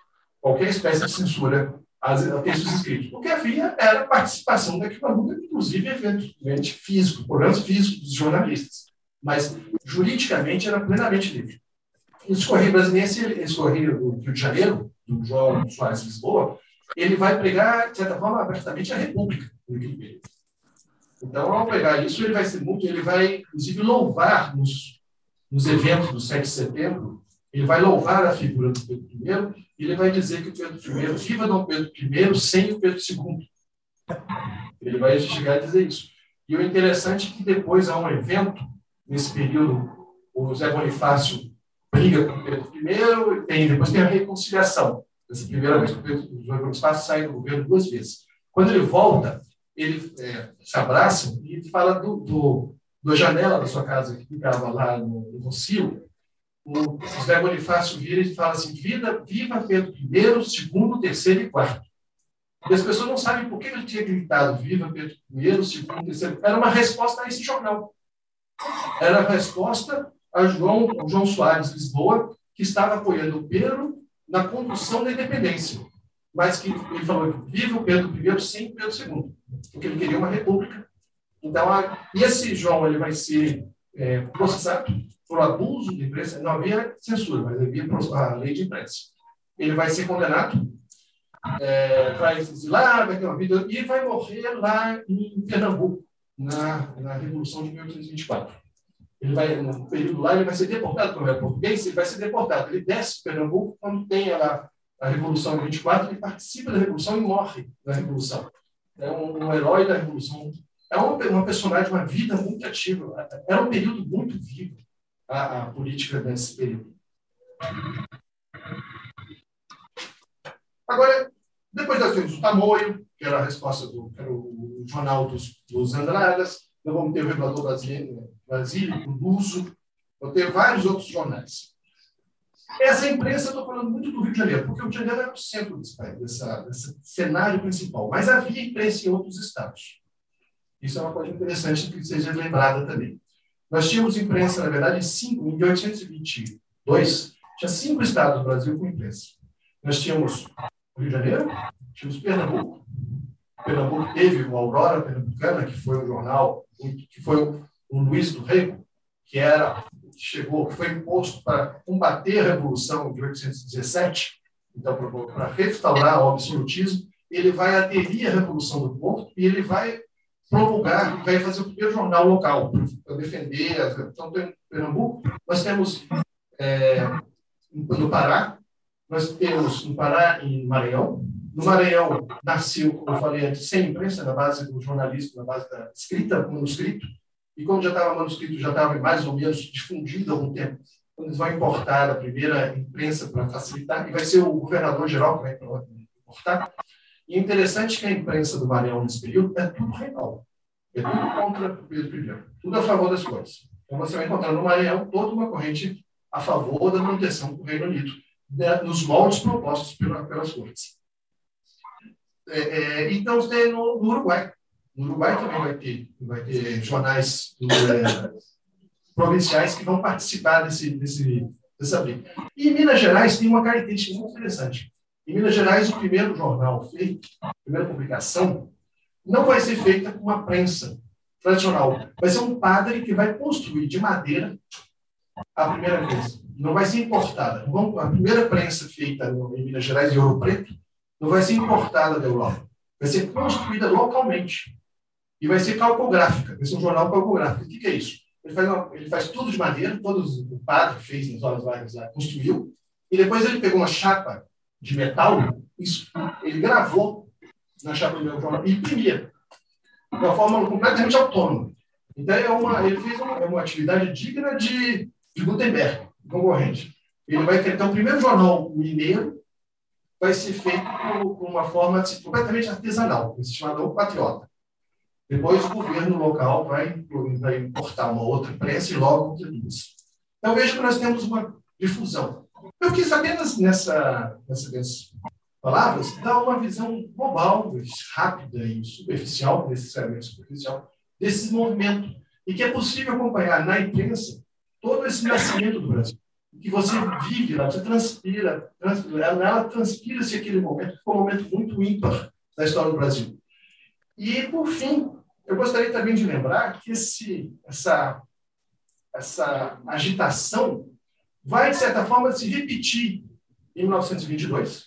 qualquer espécie de censura a textos escritos. O que havia era a participação da equivalência, inclusive eventualmente físico, problemas físicos dos jornalistas. Mas, juridicamente, era plenamente livre. Esse Correio Brasiliense, esse Correio do Rio de Janeiro, do João Soares Lisboa, ele vai pregar, de certa forma, abertamente a República naquele período. Então, ao pegar isso, ele vai, inclusive, louvar nos eventos do 7 de setembro, ele vai louvar a figura do Pedro I, e ele vai dizer que o Pedro I, viva Dom Pedro I sem o Pedro II. Ele vai chegar a dizer isso. E o interessante é que depois há um evento, nesse período, o Zé Bonifácio briga com o Pedro I, e depois tem a reconciliação. Essa primeira vez que o Zé Bonifácio sai do governo 2 vezes. Quando ele volta, ele se abraçam e fala da janela da sua casa, que ficava lá no Rocio. O José Bonifácio vira e fala assim: viva Pedro I, II, III e IV. E as pessoas não sabem por que ele tinha gritado viva Pedro I, II, III. Era uma resposta a esse jornal. Era a resposta a João Soares Lisboa, que estava apoiando o Pedro na condução da independência. Mas que ele falou: viva o Pedro I sem Pedro II, porque ele queria uma república. Então, e esse João ele vai ser processado por abuso de imprensa. Não havia censura, mas havia a lei de imprensa. Ele vai ser condenado, vai exilar, vai ter uma vida, e vai morrer lá em Pernambuco, na Revolução de 1824. Ele vai, no período lá, ele vai ser deportado, como é português, ele vai ser deportado. Ele desce Pernambuco quando tem a Revolução de 24, ele participa da Revolução e morre na Revolução. É um herói da Revolução. É uma personagem, uma vida muito ativa. Era um período muito vivo, a política nesse período. Agora, depois nós temos o Tamoio, que era a resposta era o jornal dos Andradas. Nós vamos ter o Regulador Brasílico, o Luso. Vamos ter vários outros jornais. Essa imprensa, eu estou falando muito do Rio de Janeiro, porque o Rio de Janeiro era o centro desse cenário principal. Mas havia imprensa em outros estados. Isso é uma coisa interessante que seja lembrada também. Nós tínhamos imprensa, na verdade, em 1822, tinha 5 estados do Brasil com imprensa. Nós tínhamos o Rio de Janeiro, tínhamos Pernambuco. Pernambuco teve o Aurora Pernambucana, que foi um jornal, que foi o Luiz do Rego, que foi imposto para combater a Revolução de 1817, então, para restaurar o absolutismo. Ele vai aderir à Revolução do Porto e ele vai promulgar, vai fazer o primeiro jornal local para defender. Então, em Pernambuco, nós temos no Pará, nós temos no Pará e no Maranhão. No Maranhão nasceu, como eu falei antes, sem imprensa, na base do jornalismo, na base da escrita, manuscrito. E quando já estava manuscrito, já estava mais ou menos difundido há algum tempo. Quando eles vão importar a primeira imprensa para facilitar, e vai ser o governador-geral que vai importar. E é interessante que a imprensa do Maranhão nesse período é tudo reinal. É tudo contra o Pedro I. Tudo a favor das coisas. Então você vai encontrar no Maranhão toda uma corrente a favor da manutenção do Reino Unido, nos moldes propostos pelas cortes. Então, você tem no Uruguai. No Uruguai também vai ter jornais provinciais que vão participar dessa briga. E em Minas Gerais tem uma característica muito interessante. Em Minas Gerais, o primeiro jornal feito, a primeira publicação, não vai ser feita com uma prensa tradicional. Vai ser um padre que vai construir de madeira a primeira prensa. Não vai ser importada. A primeira prensa feita em Minas Gerais, de Ouro Preto, não vai ser importada da Europa. Vai ser construída localmente. E vai ser calcográfica. Vai ser um jornal calcográfico. O que é isso? Ele faz tudo de madeira, o padre fez nas horas vagas lá, construiu, e depois ele pegou uma chapa de metal, ele gravou na chapa do meu jornal e imprimia de uma forma completamente autônoma. Então, ele fez uma atividade digna de Gutenberg, concorrente. Ele vai ter, então, o primeiro jornal mineiro vai ser feito por uma forma completamente artesanal, chamado O Patriota. Depois, o governo local vai importar uma outra prensa e logo produz. Então, veja que nós temos uma difusão. Eu quis apenas, nessas palavras, dar uma visão global, rápida e superficial, necessariamente superficial, desse movimento. E que é possível acompanhar na imprensa todo esse nascimento do Brasil. Que você vive lá, você transpira, ela transpira-se aquele momento, que foi um momento muito ímpar da história do Brasil. E, por fim, eu gostaria também de lembrar que essa agitação vai, de certa forma, se repetir em 1922,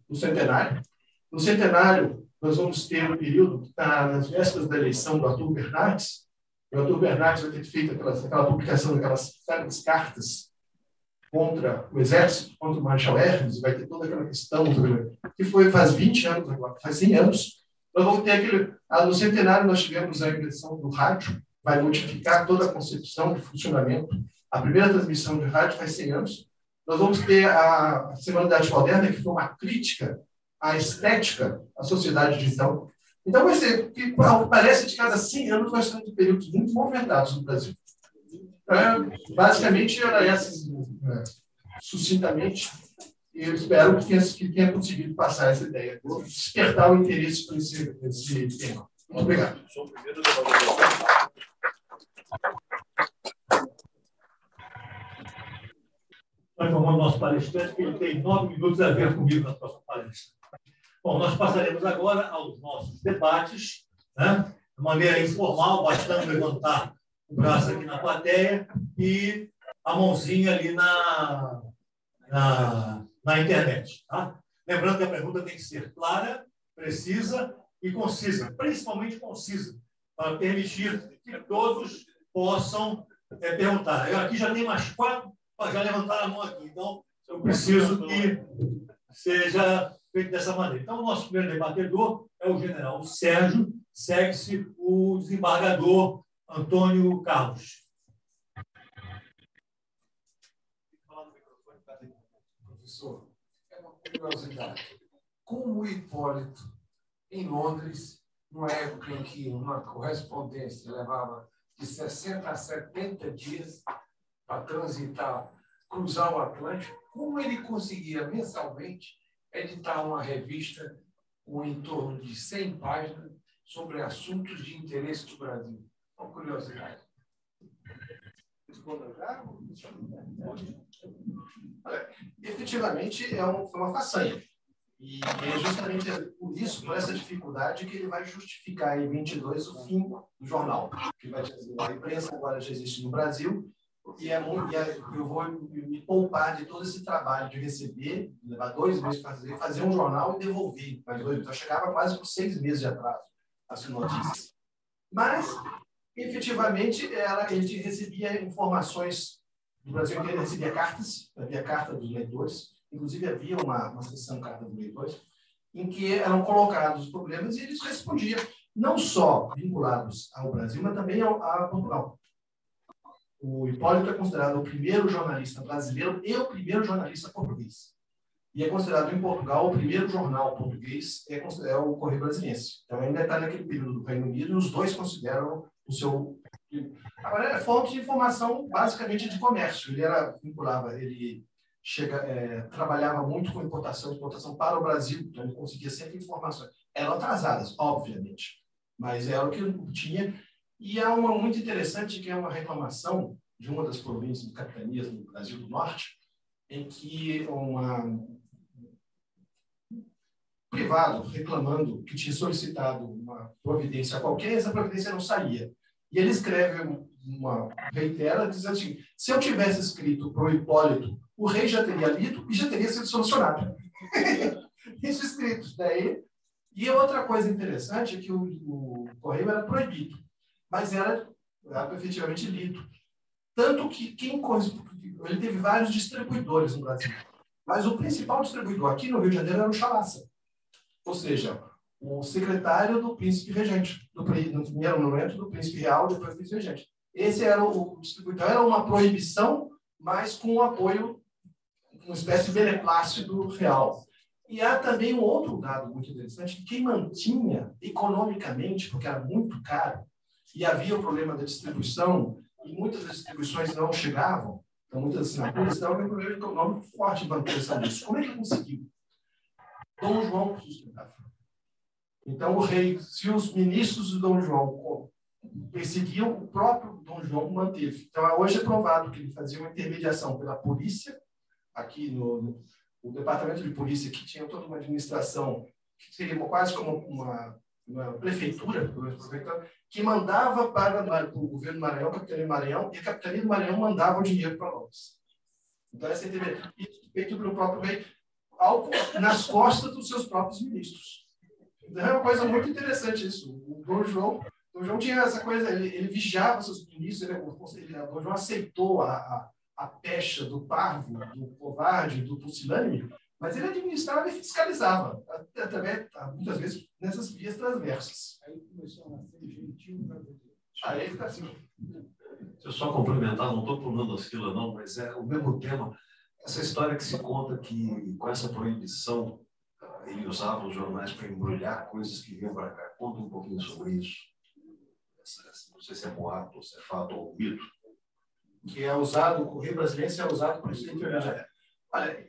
no centenário. No centenário, nós vamos ter um período que está nas vésperas da eleição do Arthur Bernardes. O Arthur Bernardes vai ter feito aquela publicação daquelas cartas contra o Exército, contra o Marshal Hermes, vai ter toda aquela questão que foi faz 20 anos agora, faz 100 anos. Nós vamos ter no centenário nós tivemos a invenção do rádio, vai modificar toda a concepção de funcionamento. A primeira transmissão de rádio faz 100 anos. Nós vamos ter a Semana da Arte Moderna, que foi uma crítica à estética da sociedade digital. Então, vai ser que parece que de cada 100 anos nós temos períodos muito movimentados no Brasil. Basicamente, era essa, sucintamente, e eu espero que tenha conseguido passar essa ideia, despertar o interesse por esse tema. Muito obrigado. Nós informamos nosso palestrante que ele tem 9 minutos a ver comigo na próxima palestra. Bom, nós passaremos agora aos nossos debates, né? De maneira informal, bastando levantar o braço aqui na plateia e a mãozinha ali na internet. Tá? Lembrando que a pergunta tem que ser clara, precisa e concisa, principalmente concisa, para permitir que todos possam perguntar. Eu aqui já tem mais 4, já levantaram a mão aqui, então eu preciso que seja feito dessa maneira. Então, o nosso primeiro debatedor é o general Sérgio, segue-se o desembargador Antônio Carlos. Professor, é uma curiosidade. Como o Hipólito, em Londres, numa época em que uma correspondência levava de 60 a 70 dias para transitar, cruzar o Atlântico, como ele conseguia mensalmente editar uma revista com em torno de 100 páginas sobre assuntos de interesse do Brasil? Uma curiosidade. Efetivamente, foi uma façanha. E é justamente por isso, por essa dificuldade, que ele vai justificar em 22 o fim do jornal. Que vai dizer, a imprensa agora já existe no Brasil, e eu vou me poupar de todo esse trabalho de receber, levar 2 meses para fazer um jornal e devolver. Então, chegava quase por 6 meses de atraso as notícias. Mas, efetivamente, ele recebia informações do Brasil inteiro, recebia cartas, havia carta dos leitores, inclusive havia uma sessão carta dos leitores, em que eram colocados os problemas e eles respondiam, não só vinculados ao Brasil, mas também a Portugal. O Hipólito é considerado o primeiro jornalista brasileiro e o primeiro jornalista português. E é considerado em Portugal o primeiro jornal português, é o Correio Brasiliense. Então, ainda está naquele período do Reino Unido e os dois consideram o seu... Agora, é fonte de informação basicamente de comércio. Ele trabalhava muito com importação e exportação para o Brasil, então ele conseguia sempre informações. Eram atrasadas, obviamente, mas era o que tinha. E há uma muito interessante, que é uma reclamação de uma das províncias de capitanias no Brasil do Norte, em que privado reclamando que tinha solicitado uma providência qualquer, essa providência não saía. E ele escreve reitera, dizendo assim, se eu tivesse escrito para o Hipólito, o rei já teria lido e já teria sido solucionado. Isso escrito. Daí. E outra coisa interessante é que o correio era proibido, mas era efetivamente lido. Tanto que ele teve vários distribuidores no Brasil, mas o principal distribuidor aqui no Rio de Janeiro era o Chalaça, ou seja, o secretário do príncipe regente, no primeiro momento do príncipe real, depois do príncipe regente. Esse era o distribuidor. Era uma proibição, mas com apoio, uma espécie de beneplácito real. E há também um outro dado muito interessante, que quem mantinha economicamente, porque era muito caro, e havia o problema da distribuição, e muitas das distribuições não chegavam, então muitas assinaturas, então havia um problema econômico forte de manutenção disso. Como é que ele conseguiu? Dom João sustentava. Então, o rei, se os ministros de Dom João perseguiam, o próprio Dom João manteve. Então, hoje é provado que ele fazia uma intermediação pela polícia, aqui no departamento de polícia, que tinha toda uma administração, que seria quase como uma prefeitura, que mandava para o governo do Maranhão, a capitania do Maranhão, e a capitania do Maranhão mandava o dinheiro para Londres. Então, essa intermediação, feito pelo próprio rei, nas costas dos seus próprios ministros. Então, é uma coisa muito interessante isso. O Dom João tinha essa coisa, ele vigiava seus ministros, Dom João aceitou a pecha do parvo, do covarde, do pusilânime, mas ele administrava e fiscalizava, muitas vezes nessas vias transversas. Aí começou a nascer gentil para ver. Aí fica assim. Se eu só complementar, não estou pulando a fila, não, mas é o mesmo tema. Essa história que se conta que, com essa proibição, ele usava os jornais para embrulhar coisas que vinham para cá. Conta um pouquinho sobre isso. Não sei se é boato, ou se é fato ou mito. Que é usado, o Correio Brasiliense é usado por isso. Olha,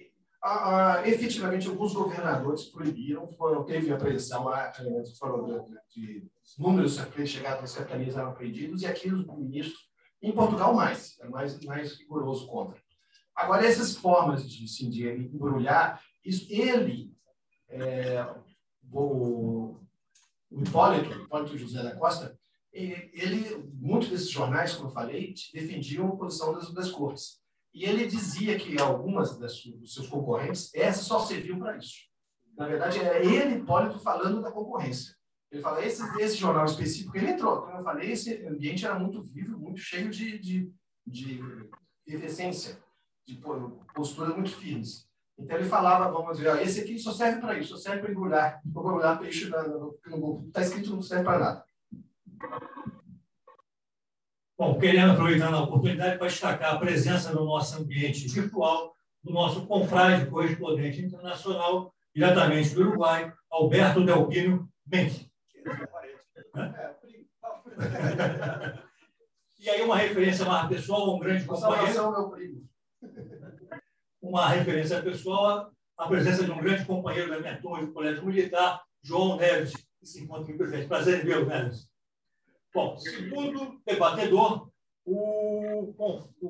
efetivamente, alguns governadores proibiram, teve apreensão, foram de números chegados nas capitanias eram apreendidos, e aqui os ministros, em Portugal mais, é mais rigoroso contra. Agora, essas formas de embrulhar, o Hipólito José da Costa, muitos desses jornais, como eu falei, defendiam a posição das cortes. E ele dizia que algumas dos seus concorrentes, essa só serviu para isso. Na verdade, é ele, Hipólito, falando da concorrência. Ele fala, esse jornal específico, ele entrou. Como eu falei, esse ambiente era muito vivo, muito cheio de efervescência, de posturas muito firmes. Então, ele falava, vamos dizer, esse aqui só serve para isso, só serve para embrulhar peixe, porque não está escrito, não serve para nada. Bom, querendo aproveitando a oportunidade para destacar a presença no nosso ambiente virtual do nosso confrade correspondente internacional, diretamente do Uruguai, Alberto Delpino Menck. E aí uma referência mais pessoal, um grande companheiro. Uma referência pessoal, a presença de um grande companheiro da minha turma de colégio militar, João Neves, que se encontra aqui presente. Prazer em vê-lo, Neves. Bom, segundo debatedor, o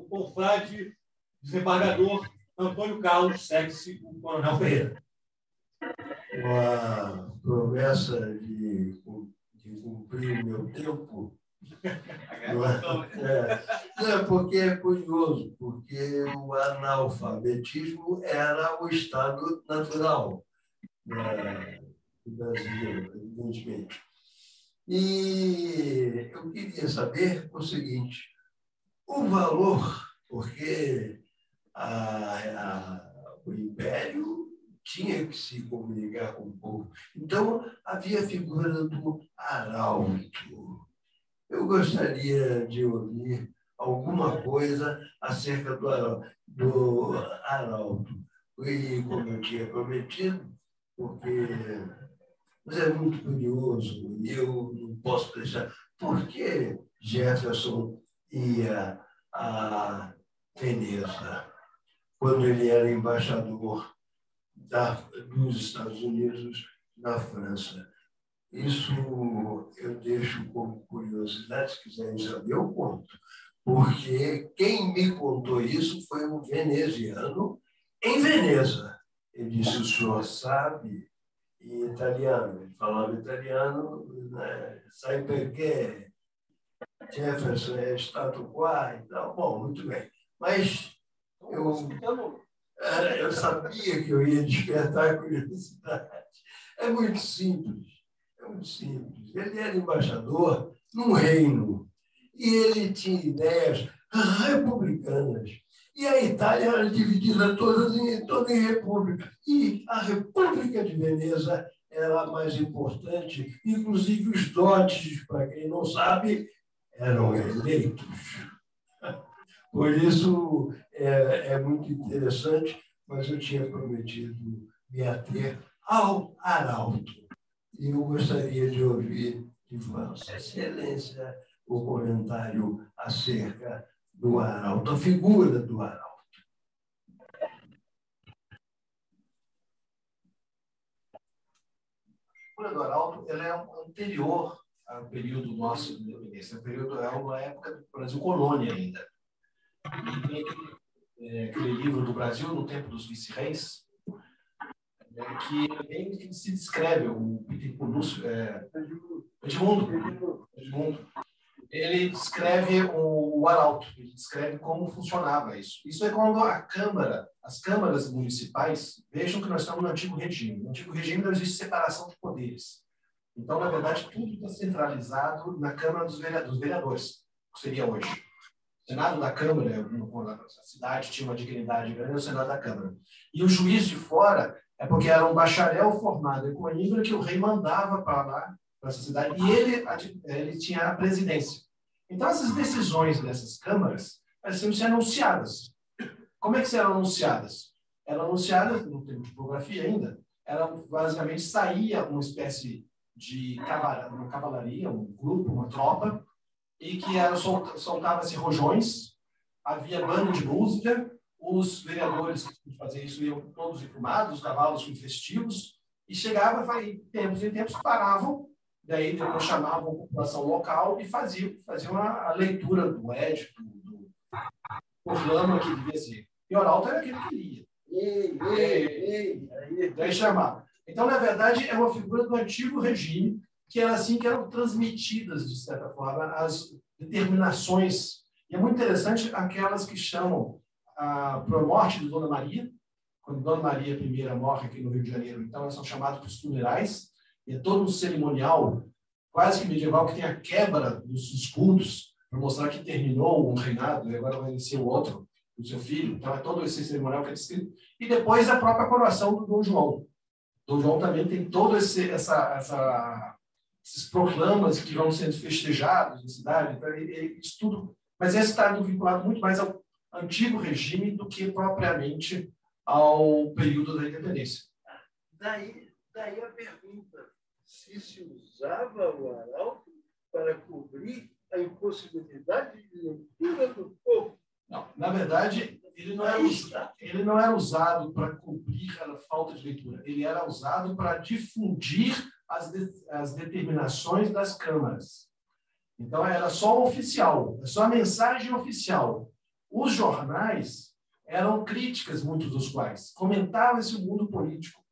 confrade desembargador Antônio Carlos Sexy, o Coronel Ferreira. Uma promessa de cumprir o meu tempo. Porque é curioso, porque o analfabetismo era o estado natural do Brasil, evidentemente. E eu queria saber o seguinte, o valor, porque o Império tinha que se comunicar com o povo. Então, havia a figura do arauto. Eu gostaria de ouvir alguma coisa acerca do arauto. E, como eu tinha prometido, mas é muito curioso, e eu não posso deixar. Por que Jefferson ia a Veneza quando ele era embaixador dos Estados Unidos na França? Isso eu deixo como curiosidade, se quiserem saber, eu conto. Porque quem me contou isso foi um veneziano em Veneza. Ele disse: o senhor sabe, em italiano, ele falava italiano, né? Sai perché, Jefferson é stato qua e tal. Bom, muito bem. Mas eu sabia que eu ia despertar a curiosidade. É muito simples. É muito simples. Ele era embaixador num reino e ele tinha ideias republicanas. E a Itália era dividida toda em república. E a República de Veneza era a mais importante. Inclusive os dotes, para quem não sabe, eram eleitos. Por isso é muito interessante, mas eu tinha prometido me ater ao arauto. E eu gostaria de ouvir de Vossa Excelência o comentário acerca do arauto, a figura do arauto. A figura do arauto ela é anterior ao período nosso de independência. É uma época do Brasil colônia ainda. E aquele livro do Brasil no tempo dos vice-reis, que se descreve, o Edmundo, ele descreve o arauto, ele descreve como funcionava isso. Isso é quando as câmaras municipais, vejam que nós estamos no antigo regime. No antigo regime não existe separação de poderes. Então, na verdade, tudo está centralizado na Câmara dos Vereadores, que seria hoje. O Senado da Câmara, a cidade tinha uma dignidade grande, é o Senado da Câmara. E o juiz de fora é porque era um bacharel formado em Coimbra que o rei mandava para lá, para essa cidade, e ele tinha a presidência. Então, essas decisões dessas câmaras pareciam ser anunciadas. Como é que eram anunciadas? Eram anunciadas, no tempo de tipografia ainda, basicamente saía uma espécie de uma cavalaria, um grupo, uma tropa, e que soltava-se rojões, havia banda de música, os vereadores que faziam isso iam todos enfumados, os cavalos com festivos, e chegava, de tempos em tempos, paravam, daí depois chamavam a população local e faziam a leitura do édito, do proclama que devia ser. E o arauto era aquele que lia. Daí chamava. Então, na verdade, é uma figura do antigo regime, que era assim que eram transmitidas, de certa forma, as determinações. E é muito interessante aquelas que chamam para a morte de Dona Maria, quando Dona Maria I morre aqui no Rio de Janeiro, então elas são chamadas para os funerais, e é todo um cerimonial quase que medieval, que tem a quebra dos escudos, para mostrar que terminou um reinado e agora vai iniciar o outro, do seu filho. Então é todo esse cerimonial que é descrito. E depois a própria coroação do Dom João. Dom João também tem todo esses proclamas que vão sendo festejados na cidade, então, isso tudo. Mas esse está vinculado muito mais ao antigo regime do que propriamente ao período da independência. Daí a pergunta: se usava o arauto para cobrir a impossibilidade de leitura do povo? Não, na verdade, ele não era usado para cobrir a falta de leitura. Ele era usado para difundir as determinações das câmaras. Então, era só oficial, só a mensagem oficial. Os jornais eram críticas, muitos dos quais comentavam esse mundo político.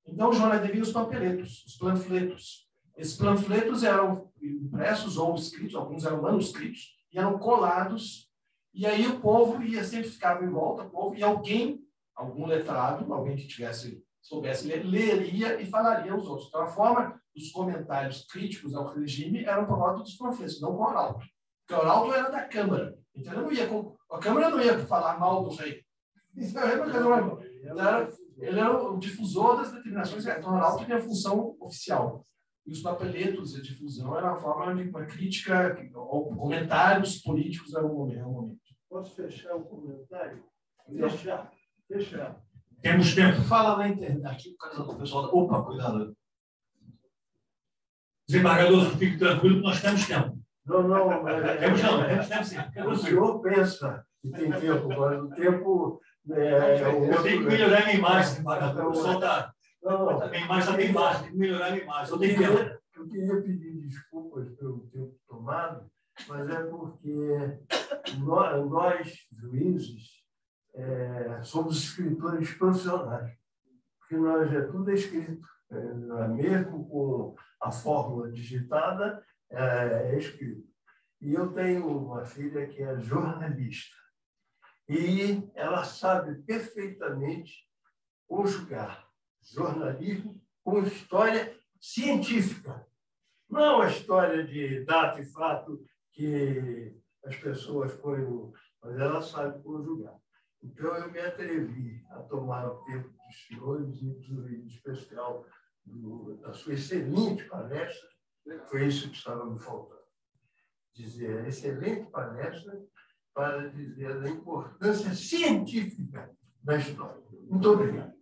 Então, os jornais deviam os panfletos, os panfletos. Esses panfletos eram impressos ou escritos, alguns eram manuscritos, e eram colados, e aí o povo sempre ficava em volta, o povo, e algum letrado, alguém que soubesse ler, leria e falaria aos outros. Então, a forma dos comentários críticos ao regime eram por volta dos panfletos, não com o arauto. Porque o arauto era da Câmara. Então, a Câmara não ia falar mal do rei. Ele era o difusor das determinações. Então, o arauto tinha a função oficial. E os papeletos de difusão era a forma de uma crítica, ou comentários políticos ao momento. Posso fechar o comentário? Fechar. Temos tempo. Fala na internet. Aqui o pessoal. Opa, cuidado. Desembargador, fique tranquilo que nós temos tempo. Não. Temos tempo sim. O senhor pensa que tem tempo, agora o tempo. Eu tenho que melhorar a minha imagem, desembargador. O pessoal está. Não. A minha imagem está bem baixa, tem que melhorar a minha imagem. Eu tenho tempo. Eu Eu queria pedir desculpas pelo tempo tomado, mas é porque nós juízes, somos escritores profissionais, porque nós tudo é escrito, mesmo com a fórmula digitada, é escrito. E eu tenho uma filha que é jornalista, e ela sabe perfeitamente conjugar jornalismo com história científica. Não a história de data e fato que as pessoas põem, mas ela sabe conjugar. Então, eu me atrevi a tomar o tempo dos senhores e, em especial, da sua excelente palestra. Foi isso que estava me faltando. Dizer, excelente palestra para dizer da importância científica da história. Muito obrigado.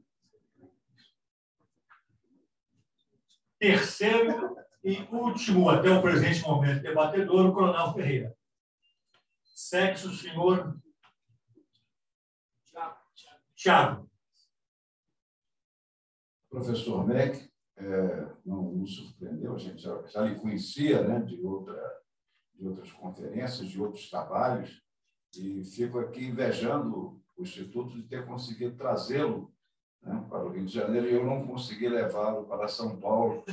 Terceiro e último, até o presente momento, debatedor, o Coronel Ferreira. Segue-se o senhor Tiago. Professor Meck, não nos surpreendeu, a gente já lhe conhecia, né, de outras conferências, de outros trabalhos, e fico aqui invejando o Instituto de ter conseguido trazê-lo, né, para o Rio de Janeiro, e eu não consegui levá-lo para São Paulo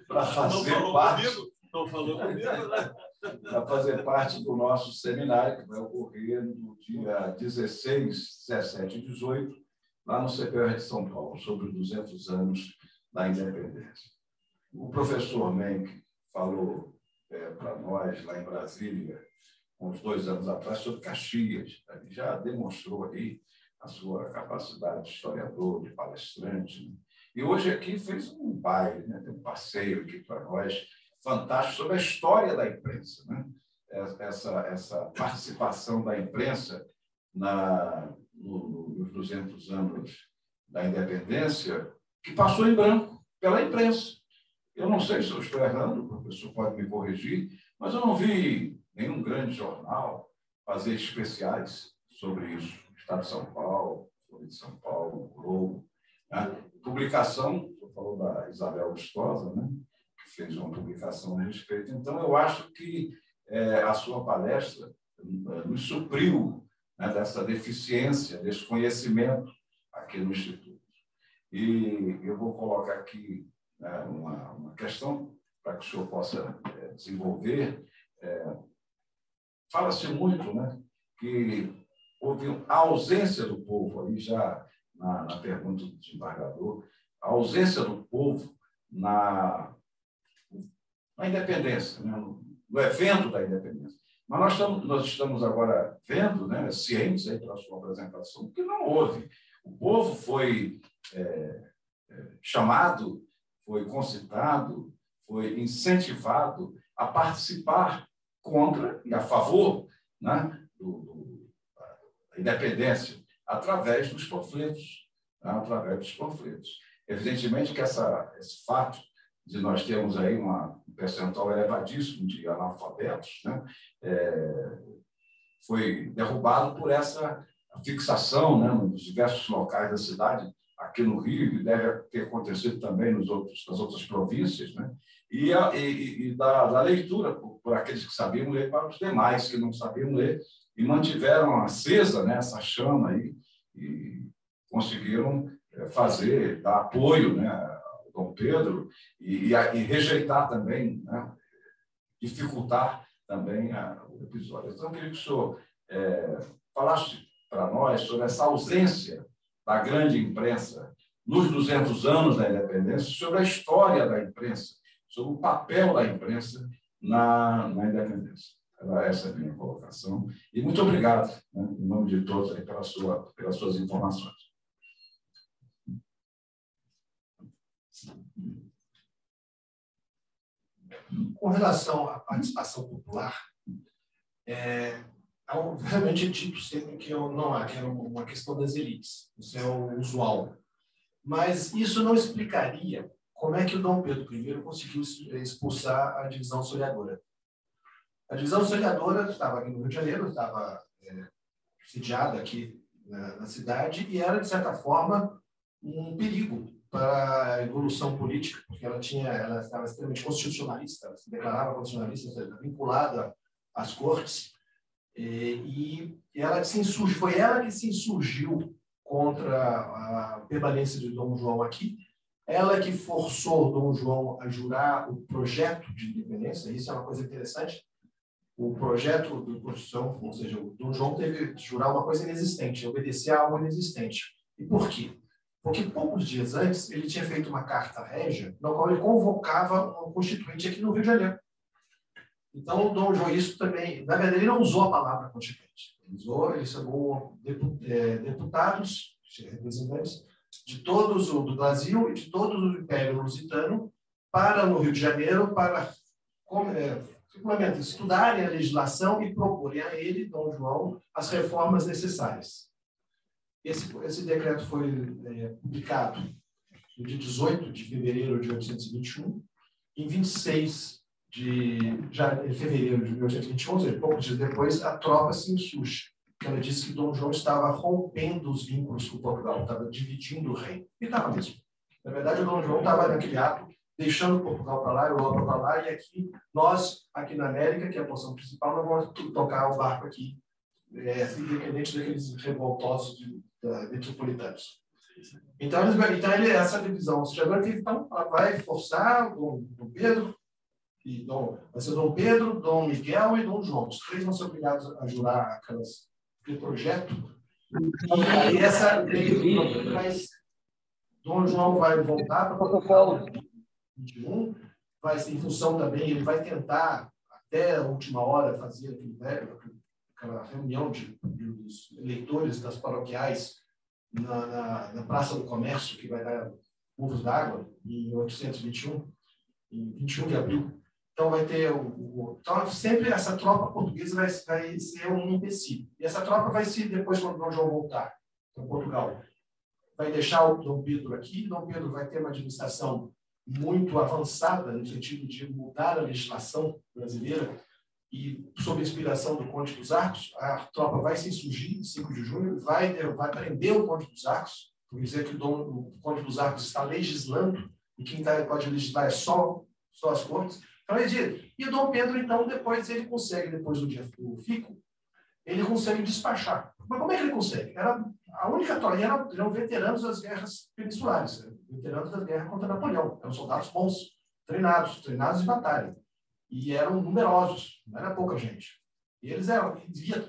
para fazer parte. Não falou comigo, né? Para fazer parte do nosso seminário, que vai ocorrer no dia 16, 17 e 18, lá no CPR de São Paulo, sobre 200 anos da independência. O professor Menck falou para nós, lá em Brasília, uns 2 anos atrás, sobre Caxias. Ele já demonstrou aí a sua capacidade de historiador, de palestrante. Né? E hoje aqui fez um baile, né? Tem um passeio aqui para nós, fantástico, sobre a história da imprensa. Né? Essa participação da imprensa nos 200 anos da independência, que passou em branco pela imprensa. Eu não sei se eu estou errando, o professor pode me corrigir, mas eu não vi nenhum grande jornal fazer especiais sobre isso. Estado de São Paulo, Folha de São Paulo, Globo. Né? Publicação, você falou da Isabel Lustosa, né? Que fez uma publicação a respeito. Então, eu acho que a sua palestra nos supriu, né, dessa deficiência, desse conhecimento aqui no Instituto. E eu vou colocar aqui uma questão para que o senhor possa desenvolver. Fala-se muito, né, que houve a ausência do povo, aí já na pergunta do desembargador, a ausência do povo na independência, né, no evento da independência. Mas nós estamos agora vendo, né, cientes aí pela sua apresentação, que não houve. O povo foi chamado, foi concitado, foi incentivado a participar contra e a favor, né, da independência, através dos panfletos. Né, através dos panfletos. Evidentemente que esse fato de nós termos aí um percentual elevadíssimo de analfabetos, né, foi derrubado por essa fixação, né, nos diversos locais da cidade, aqui no Rio, e deve ter acontecido também nas outras províncias, né, e da leitura por aqueles que sabiam ler para os demais que não sabiam ler, e mantiveram acesa, né, essa chama aí, e conseguiram dar apoio, né, ao Dom Pedro e rejeitar também, né, dificultar também o episódio. Então, eu queria que o senhor falasse para nós sobre essa ausência da grande imprensa nos 200 anos da independência, sobre a história da imprensa, sobre o papel da imprensa na independência. Essa é a minha colocação. E muito obrigado, né, em nome de todos, aí, pelas suas informações. Com relação à participação popular, obviamente é dito sempre que não há, que era uma questão das elites, isso é o usual. Mas isso não explicaria como é que o Dom Pedro I conseguiu expulsar a divisão historiadora. A divisão historiadora estava aqui no Rio de Janeiro, estava sediada aqui na cidade, e era, de certa forma, um perigo para a evolução política, porque ela estava extremamente constitucionalista, ela se declarava constitucionalista, ou seja, vinculada às cortes, e ela se insurgiu, foi ela que se insurgiu contra a permanência de Dom João aqui, ela que forçou Dom João a jurar o projeto de independência. Isso é uma coisa interessante. O projeto de Constituição, ou seja, o Dom João teve que jurar uma coisa inexistente, obedecer a algo inexistente. E por quê? Porque poucos dias antes ele tinha feito uma carta régia, na qual ele convocava um constituinte aqui no Rio de Janeiro. Então, o Dom João, isso também, na verdade, ele não usou a palavra constituinte. Ele chamou deputados, representantes de todos do Brasil e de todo o Império Lusitano para no Rio de Janeiro para simplesmente estudarem a legislação e proporem a ele, Dom João, as reformas necessárias. Esse decreto foi publicado no dia 18 de fevereiro de 1821, em 26 de fevereiro de 1821, ou seja, poucos dias depois, a tropa se insurge. Ela disse que Dom João estava rompendo os vínculos com Portugal, estava dividindo o reino. E estava mesmo. Na verdade, o Dom João estava naquele ato, deixando Portugal para lá, a Europa para lá, e aqui, nós, aqui na América, que é a posição principal, nós vamos tocar o barco aqui, independente daqueles revoltosos metropolitanos. Então, essa divisão, ou seja, agora que então, vai forçar Dom Pedro, vai ser Dom Pedro, Dom Miguel e Dom João. Os três vão ser obrigados a jurar aquele projeto. E essa Dom João vai voltar para Portugal em 21, vai ser em função também, ele vai tentar até a última hora fazer aquela reunião dos eleitores das paroquiais na Praça do Comércio, que vai dar Burros d'Água, em 1821, em 21 de abril. Então, vai ter então, sempre essa tropa portuguesa vai ser um empecilho. E essa tropa vai se, depois, quando Dom João voltar para Portugal, vai deixar o Dom Pedro aqui. Dom Pedro vai ter uma administração muito avançada, no sentido de mudar a legislação brasileira, e, sob a inspiração do Conde dos Arcos, a tropa vai se insurgir, em 5 de junho, vai prender o Conde dos Arcos, por dizer que o Conde dos Arcos está legislando, e quem pode legislar é só as cortes. Então, e o Dom Pedro, então, depois do dia do fico, ele consegue despachar. Mas como é que ele consegue? A única tropa, eram veteranos das guerras peninsulares, veteranos da guerra contra Napoleão, eram soldados bons, treinados de batalha. E eram numerosos, não era pouca gente. E eles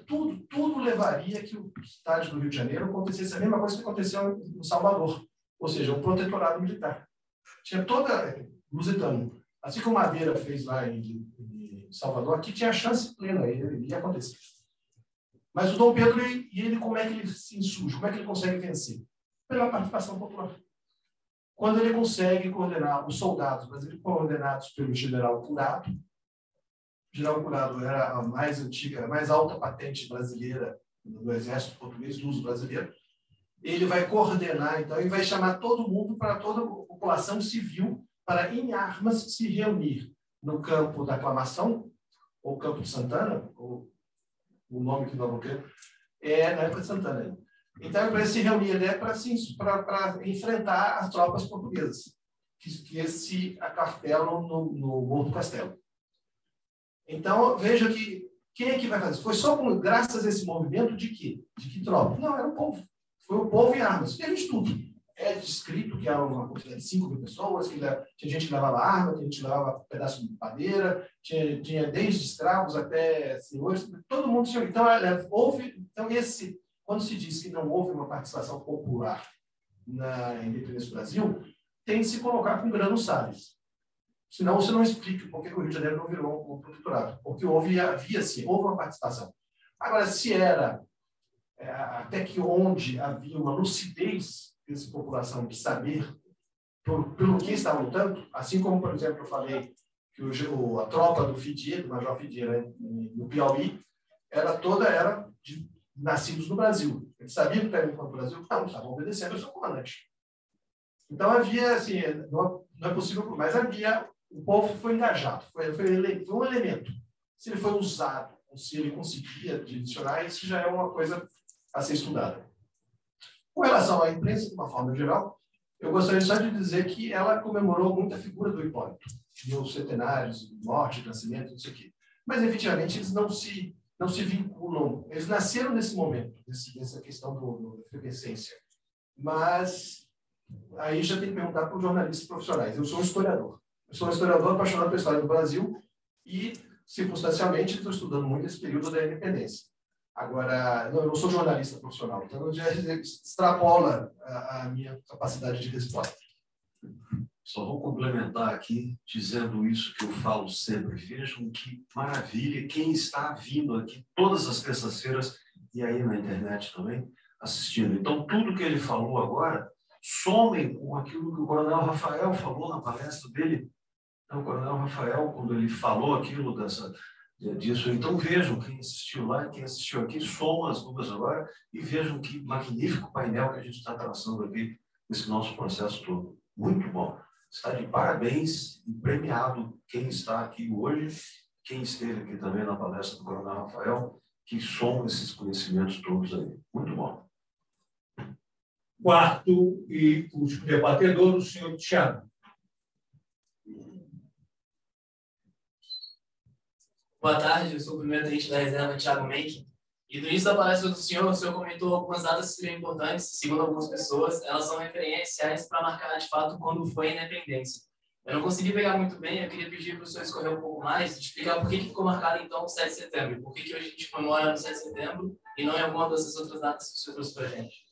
tudo levaria que o estádio do Rio de Janeiro acontecesse a mesma coisa que aconteceu no Salvador, ou seja, um protetorado militar. Tinha toda lusitano. Assim como Madeira fez lá em Salvador, aqui tinha a chance plena, ele ia acontecer. Mas o Dom Pedro, como é que ele se insurge? Como é que ele consegue vencer? Pela participação popular. Quando ele consegue coordenar os soldados brasileiros, coordenados pelo general Curado. O general Curado era a mais antiga, a mais alta patente brasileira do exército português, do uso brasileiro. Ele vai coordenar, então, e vai chamar todo mundo, para toda a população civil, para, em armas, se reunir no campo da Aclamação, ou campo de Santana, ou o nome que nós vamos ter, na época de Santana. Então, para se reunir para enfrentar as tropas portuguesas, que se acartelam no Morro do Castelo. Então, veja que quem é que vai fazer? Foi só graças a esse movimento de quê? De que tropa? Não, era o povo. Foi o povo em armas. Teve estudo. É descrito que era uma quantidade de 5.000 pessoas, tinha gente que levava arma, tinha gente que levava pedaço de madeira, tinha desde escravos até senhores, todo mundo tinha. Então, quando se diz que não houve uma participação popular na independência do Brasil, tem que se colocar com grãos Salles. Senão você não explica por que o Rio de Janeiro não virou um protetorado. Porque havia sim, houve uma participação. Agora, se era até que onde havia uma lucidez dessa população de saber pelo que estavam lutando, assim como, por exemplo, eu falei que a tropa do Fidier, do Major Fidier, no Piauí, era de nascidos no Brasil. Eles sabiam que estavam indo para o Brasil? Não, estavam obedecendo ao seu comandante. Então havia, assim, não é possível, mas o povo foi engajado, foi um elemento. Se ele foi usado, ou se ele conseguia direcionar, isso já é uma coisa a ser estudada. Com relação à imprensa, de uma forma geral, Eu gostaria só de dizer que ela comemorou muito a figura do Hipólito, e os centenários, morte, nascimento, não sei o quê. Mas, efetivamente, eles não se vinculam. Eles nasceram nesse momento, dessa questão da efervescência. Mas aí já tem que perguntar para os jornalistas profissionais. Eu sou um historiador. Eu sou um historiador apaixonado pela história do Brasil e, circunstancialmente, estou estudando muito esse período da independência. Agora, não, eu não sou jornalista profissional, então eu já extrapola a minha capacidade de resposta. Só vou complementar aqui, dizendo isso que eu falo sempre. Vejam que maravilha quem está vindo aqui todas as terças-feiras e aí na internet também, assistindo. Então, tudo que ele falou agora, somem com aquilo que o Coronel Rafael falou na palestra dele. Então, o Coronel Rafael, quando ele falou aquilo disso, então vejam quem assistiu lá e quem assistiu aqui, soma as duas agora e vejam que magnífico painel que a gente está traçando aqui nesse nosso processo todo. Muito bom. Está de parabéns e premiado quem está aqui hoje, quem esteve aqui também na palestra do Coronel Rafael, que soma esses conhecimentos todos aí. Muito bom. Quarto e último debatedor, o senhor Thiago. Boa tarde, eu sou o primeiro tenente da reserva, Thiago Menck. E no início da palestra do senhor, o senhor comentou algumas datas que seriam importantes, segundo algumas pessoas, elas são referenciais para marcar, de fato, quando foi a independência. Eu não consegui pegar muito bem, eu queria pedir para o senhor escorrer um pouco mais, de explicar por que ficou marcado, então, o 7 de setembro, por que hoje a gente comemora no 7 de setembro e não em alguma dessas outras datas que o senhor trouxe para a gente.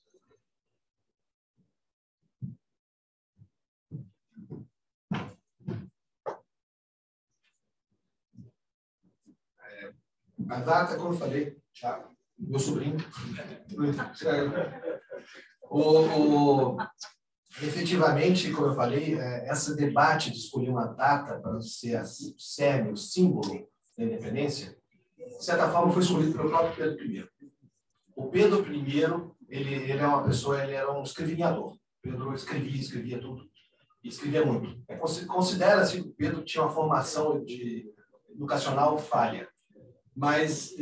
A data, como eu falei, Thiago, meu sobrinho, efetivamente, como eu falei, esse debate de escolher uma data para ser o cerne, o símbolo da independência, de certa forma foi escolhido pelo próprio Pedro I. O Pedro I, ele é uma pessoa, ele era um escrevinhador. Pedro escrevia tudo, e escrevia muito. Considera-se que o Pedro tinha uma formação educacional falha. Mas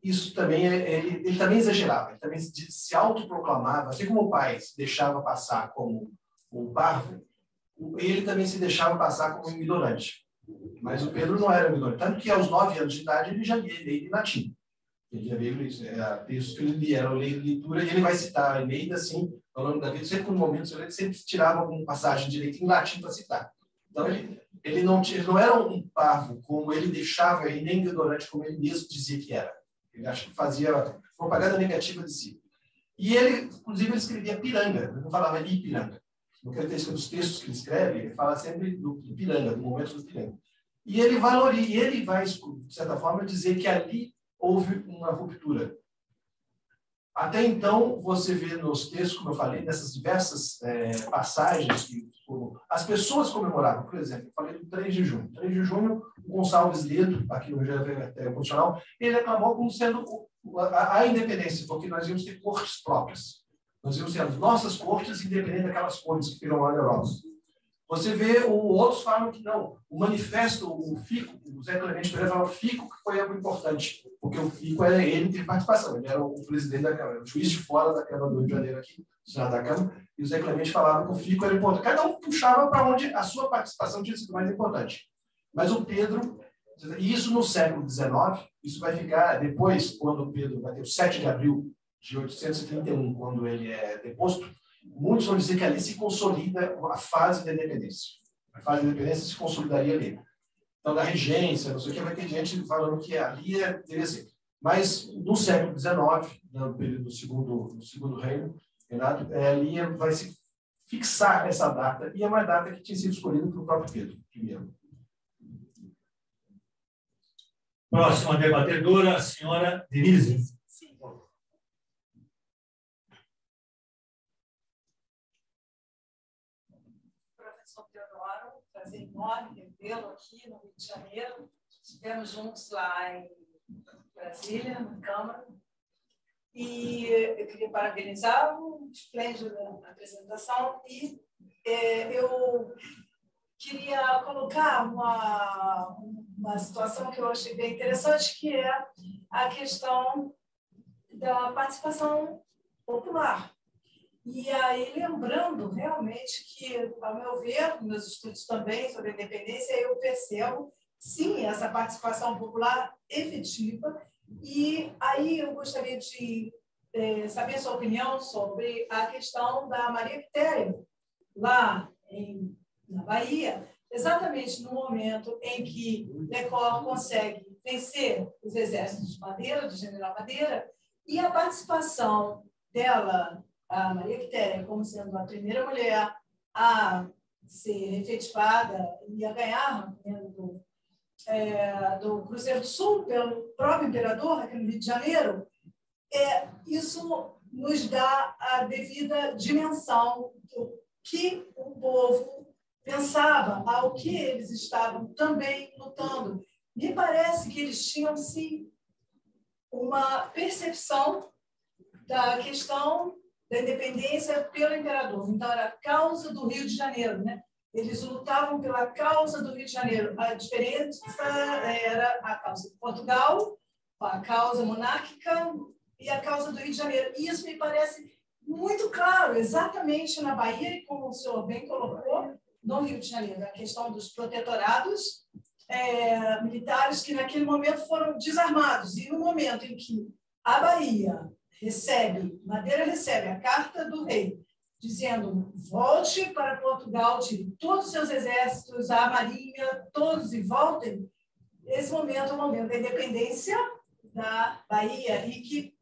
isso também, ele também exagerava, ele também se autoproclamava, assim como o pai se deixava passar como o parvo, ele também se deixava passar como um ignorante. Mas o Pedro não era um ignorante, tanto que aos 9 anos de idade ele já lia em latim. Ele já veio textos que ele lia, era leitura, e ele vai citar a Eneida, assim, ao longo da vida, sempre no momento, ele sempre tirava alguma passagem de leitura em latim para citar. Então, ele não era um parvo como ele deixava, e nem ignorante como ele mesmo dizia que era. Ele acho que fazia propaganda negativa de si. E ele, inclusive, ele escrevia piranga, ele não falava Ipiranga. No que ele tem os textos que ele escreve, ele fala sempre do piranga, do momento do piranga. E ele valoriza, e ele vai, de certa forma, dizer que ali houve uma ruptura. Até então, você vê nos textos, como eu falei, nessas diversas passagens que as pessoas comemoravam. Por exemplo, eu falei do 3 de junho. 3 de junho, o Gonçalves Ledo, aqui no Rio Constitucional, ele aclamou como sendo a independência, porque nós íamos ter cortes próprias. Nós íamos ter as nossas cortes, independente daquelas cortes que ficam lá na Europa. Você vê, outros falam que não. O manifesto, o FICO, o Zé Clemente Pereira falava FICO que foi algo importante, porque o FICO era ele que teve participação, ele era o presidente da Câmara, o juiz de fora da Câmara do Rio de Janeiro aqui, do Senado da Câmara, e o Zé Clemente falava que o FICO era importante. Cada um puxava para onde a sua participação tinha sido mais importante. Mas o Pedro, e isso no século XIX, isso vai ficar depois, quando o Pedro vai ter o 7 de abril de 831, quando ele é deposto, muitos vão dizer que ali se consolida a fase da independência. A fase da independência se consolidaria ali. Então, da regência, não sei o que, vai ter gente falando que ali deveria ser. Mas, no século XIX, no período do segundo reino, Renato, ali vai se fixar essa data, e é uma data que tinha sido escolhida pelo próprio Pedro I. Próxima debatedora, a senhora Denise. Prazer enorme revê-lo aqui no Rio de Janeiro. Estivemos juntos lá em Brasília, na Câmara. E eu queria parabenizá-lo, esplêndida apresentação, e eu queria colocar uma situação que eu achei bem interessante, que é a questão da participação popular. E aí, lembrando realmente que, ao meu ver, meus estudos também sobre a independência, eu percebo, sim, essa participação popular efetiva. E aí eu gostaria de saber a sua opinião sobre a questão da Maria Quitéria, lá na Bahia, exatamente no momento em que Lecor consegue vencer os exércitos de Madeira, do general Madeira, e a participação dela, a Maria Quitéria, como sendo a primeira mulher a ser efetivada e a ganhar do Cruzeiro do Sul pelo próprio imperador aqui no Rio de Janeiro, isso nos dá a devida dimensão do que o povo pensava, ao que eles estavam também lutando. Me parece que eles tinham, sim, uma percepção da questão da independência pelo imperador. Então, era a causa do Rio de Janeiro, né? Eles lutavam pela causa do Rio de Janeiro. A diferença era a causa de Portugal, a causa monárquica e a causa do Rio de Janeiro. E isso me parece muito claro, exatamente na Bahia, e como o senhor bem colocou, no Rio de Janeiro, a questão dos protetorados militares que naquele momento foram desarmados. E no momento em que a Bahia Madeira recebe a carta do rei, dizendo: volte para Portugal, tire todos os seus exércitos, a marinha, todos e voltem. Esse momento é o momento da independência da Bahia e que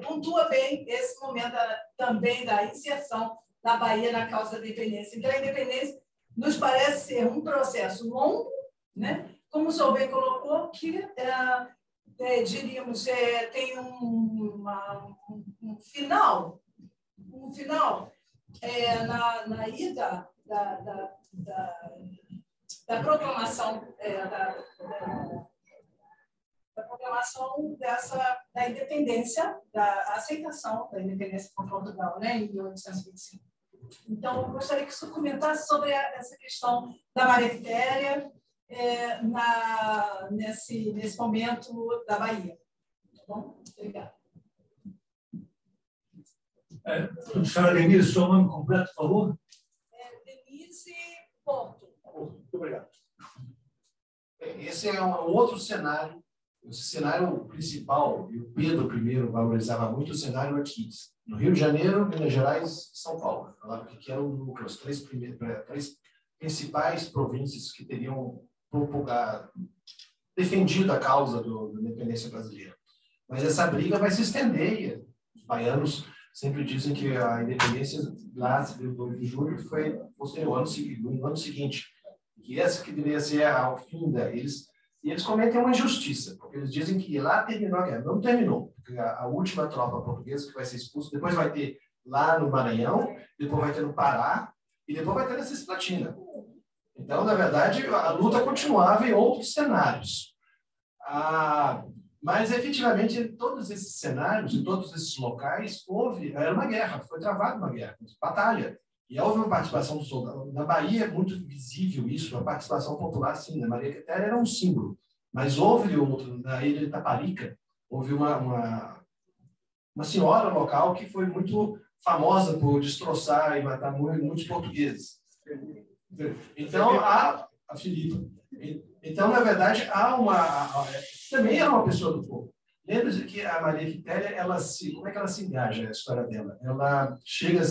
pontua bem esse momento também da inserção da Bahia na causa da independência. Então, a independência nos parece ser um processo longo, né? Como o senhor bem colocou, que diríamos, tem um final na ida da proclamação da proclamação da independência, da aceitação da independência por Portugal, né, em 1825. Então, eu gostaria que o senhor comentasse sobre essa questão da Maria Quitéria nesse momento da Bahia. Tá bom? Obrigada. Senhora Denise, seu nome completo, por favor? Denise Porto. Muito obrigado. Esse é um outro cenário. O cenário principal, e o Pedro I valorizava muito o cenário aqui, no Rio de Janeiro, Minas Gerais e São Paulo. Falava que eram o núcleo, as três principais províncias que teriam defendido a causa da independência brasileira. Mas essa briga vai se estender, e os baianos sempre dizem que a independência lá de 2 de julho foi posterior no ano seguinte, que essa que deveria ser ao fim e eles cometem uma injustiça, porque eles dizem que lá terminou a guerra. Não terminou, porque a última tropa portuguesa que vai ser expulsa, depois vai ter lá no Maranhão, depois vai ter no Pará, e depois vai ter na Cisplatina. Então, na verdade, a luta continuava em outros cenários. Mas, efetivamente, em todos esses cenários, em todos esses locais, era uma guerra, foi travada uma guerra, batalha. E houve uma participação do soldado. Na Bahia é muito visível isso, a participação popular, sim. Na Maria Quitéria era um símbolo. Mas houve outro, na ilha de Itaparica, houve uma senhora local que foi muito famosa por destroçar e matar muitos portugueses. Então, a Filipa. Então, na verdade, também era uma pessoa do povo. Lembra-se que a Maria Quitéria, como é que ela se engaja, a história dela? Ela chega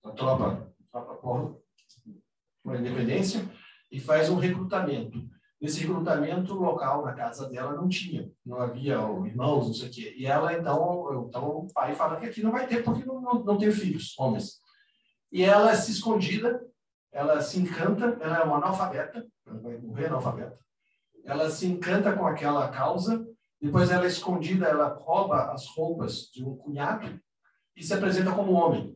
a tropa com a independência e faz um recrutamento. Nesse recrutamento local, na casa dela, não havia irmãos, não sei o quê. E ela, então o pai fala que aqui não vai ter, porque não tem filhos, homens. E ela, escondida, ela se encanta, ela é uma analfabeta, ela vai morrer analfabeta. Ela se encanta com aquela causa, depois ela, escondida, ela rouba as roupas de um cunhado e se apresenta como homem.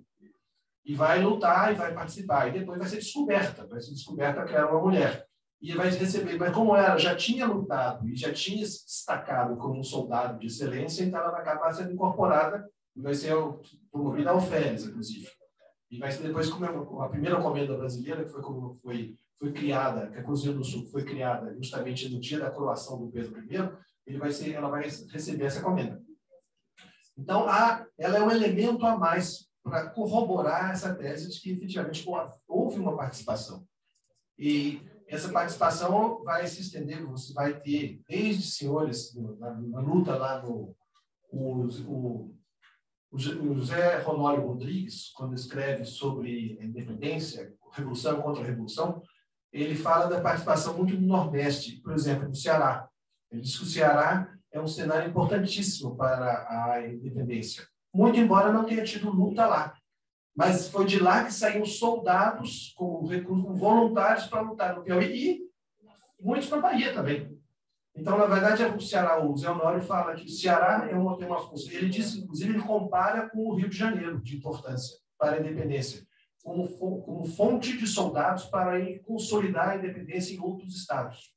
E vai lutar e vai participar. E depois vai ser descoberta que era uma mulher. E vai receber, mas como ela já tinha lutado e já tinha se destacado como um soldado de excelência, então ela vai acabar sendo incorporada e vai ser promovida a alferes, inclusive. E vai ser depois a primeira comenda brasileira, que foi criada, que a Cruzeiro do Sul foi criada justamente no dia da coroação do Pedro I, ela vai receber essa comenda. Então, ela é um elemento a mais para corroborar essa tese de que, efetivamente, houve uma participação. E essa participação vai se estender, você vai ter, desde senhores, na luta lá o José Honório Rodrigues, quando escreve sobre a independência, revolução e contra-revolução, ele fala da participação muito no Nordeste, por exemplo, no Ceará. Ele diz que o Ceará é um cenário importantíssimo para a independência, muito embora não tenha tido luta lá. Mas foi de lá que saíram soldados com voluntários para lutar no Piauí e muitos para a Bahia também. Então, na verdade, o Ceará, o Zé Honório fala que o Ceará tem uma função. Ele diz, inclusive, ele compara com o Rio de Janeiro, de importância para a independência, como fonte de soldados para ir consolidar a independência em outros estados.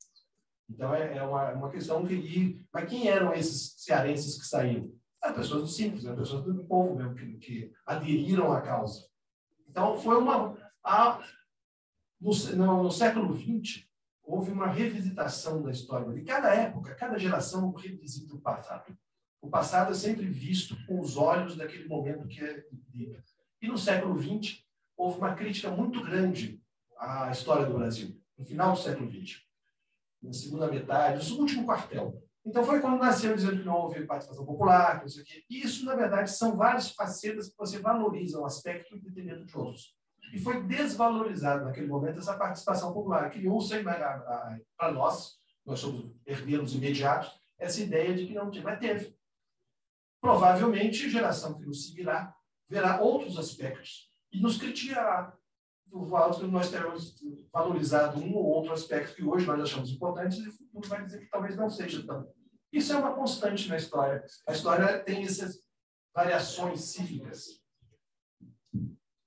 Então, é uma questão que... Mas quem eram esses cearenses que saíram? As pessoas simples, as pessoas do povo mesmo, que aderiram à causa. Então, foi no século XX, houve uma revisitação da história. De cada época, cada geração revisita o passado. O passado é sempre visto com os olhos daquele momento que é vivido. E no século XX, houve uma crítica muito grande à história do Brasil, no final do século XX, na segunda metade, no último quartel. Então, foi quando nasceu dizendo que não houve participação popular, que não sei o quê. Isso, na verdade, são várias facetas que você valoriza um aspecto em detrimento de outros. E foi desvalorizado naquele momento essa participação popular. Criou-se para nós somos herdeiros imediatos, essa ideia de que não tinha, mas teve. Provavelmente, a geração que nos seguirá verá outros aspectos e nos criticará. Por fato que nós teremos valorizado um ou outro aspecto que hoje nós achamos importantes e o futuro vai dizer que talvez não seja tão. Isso é uma constante na história. A história tem essas variações cívicas.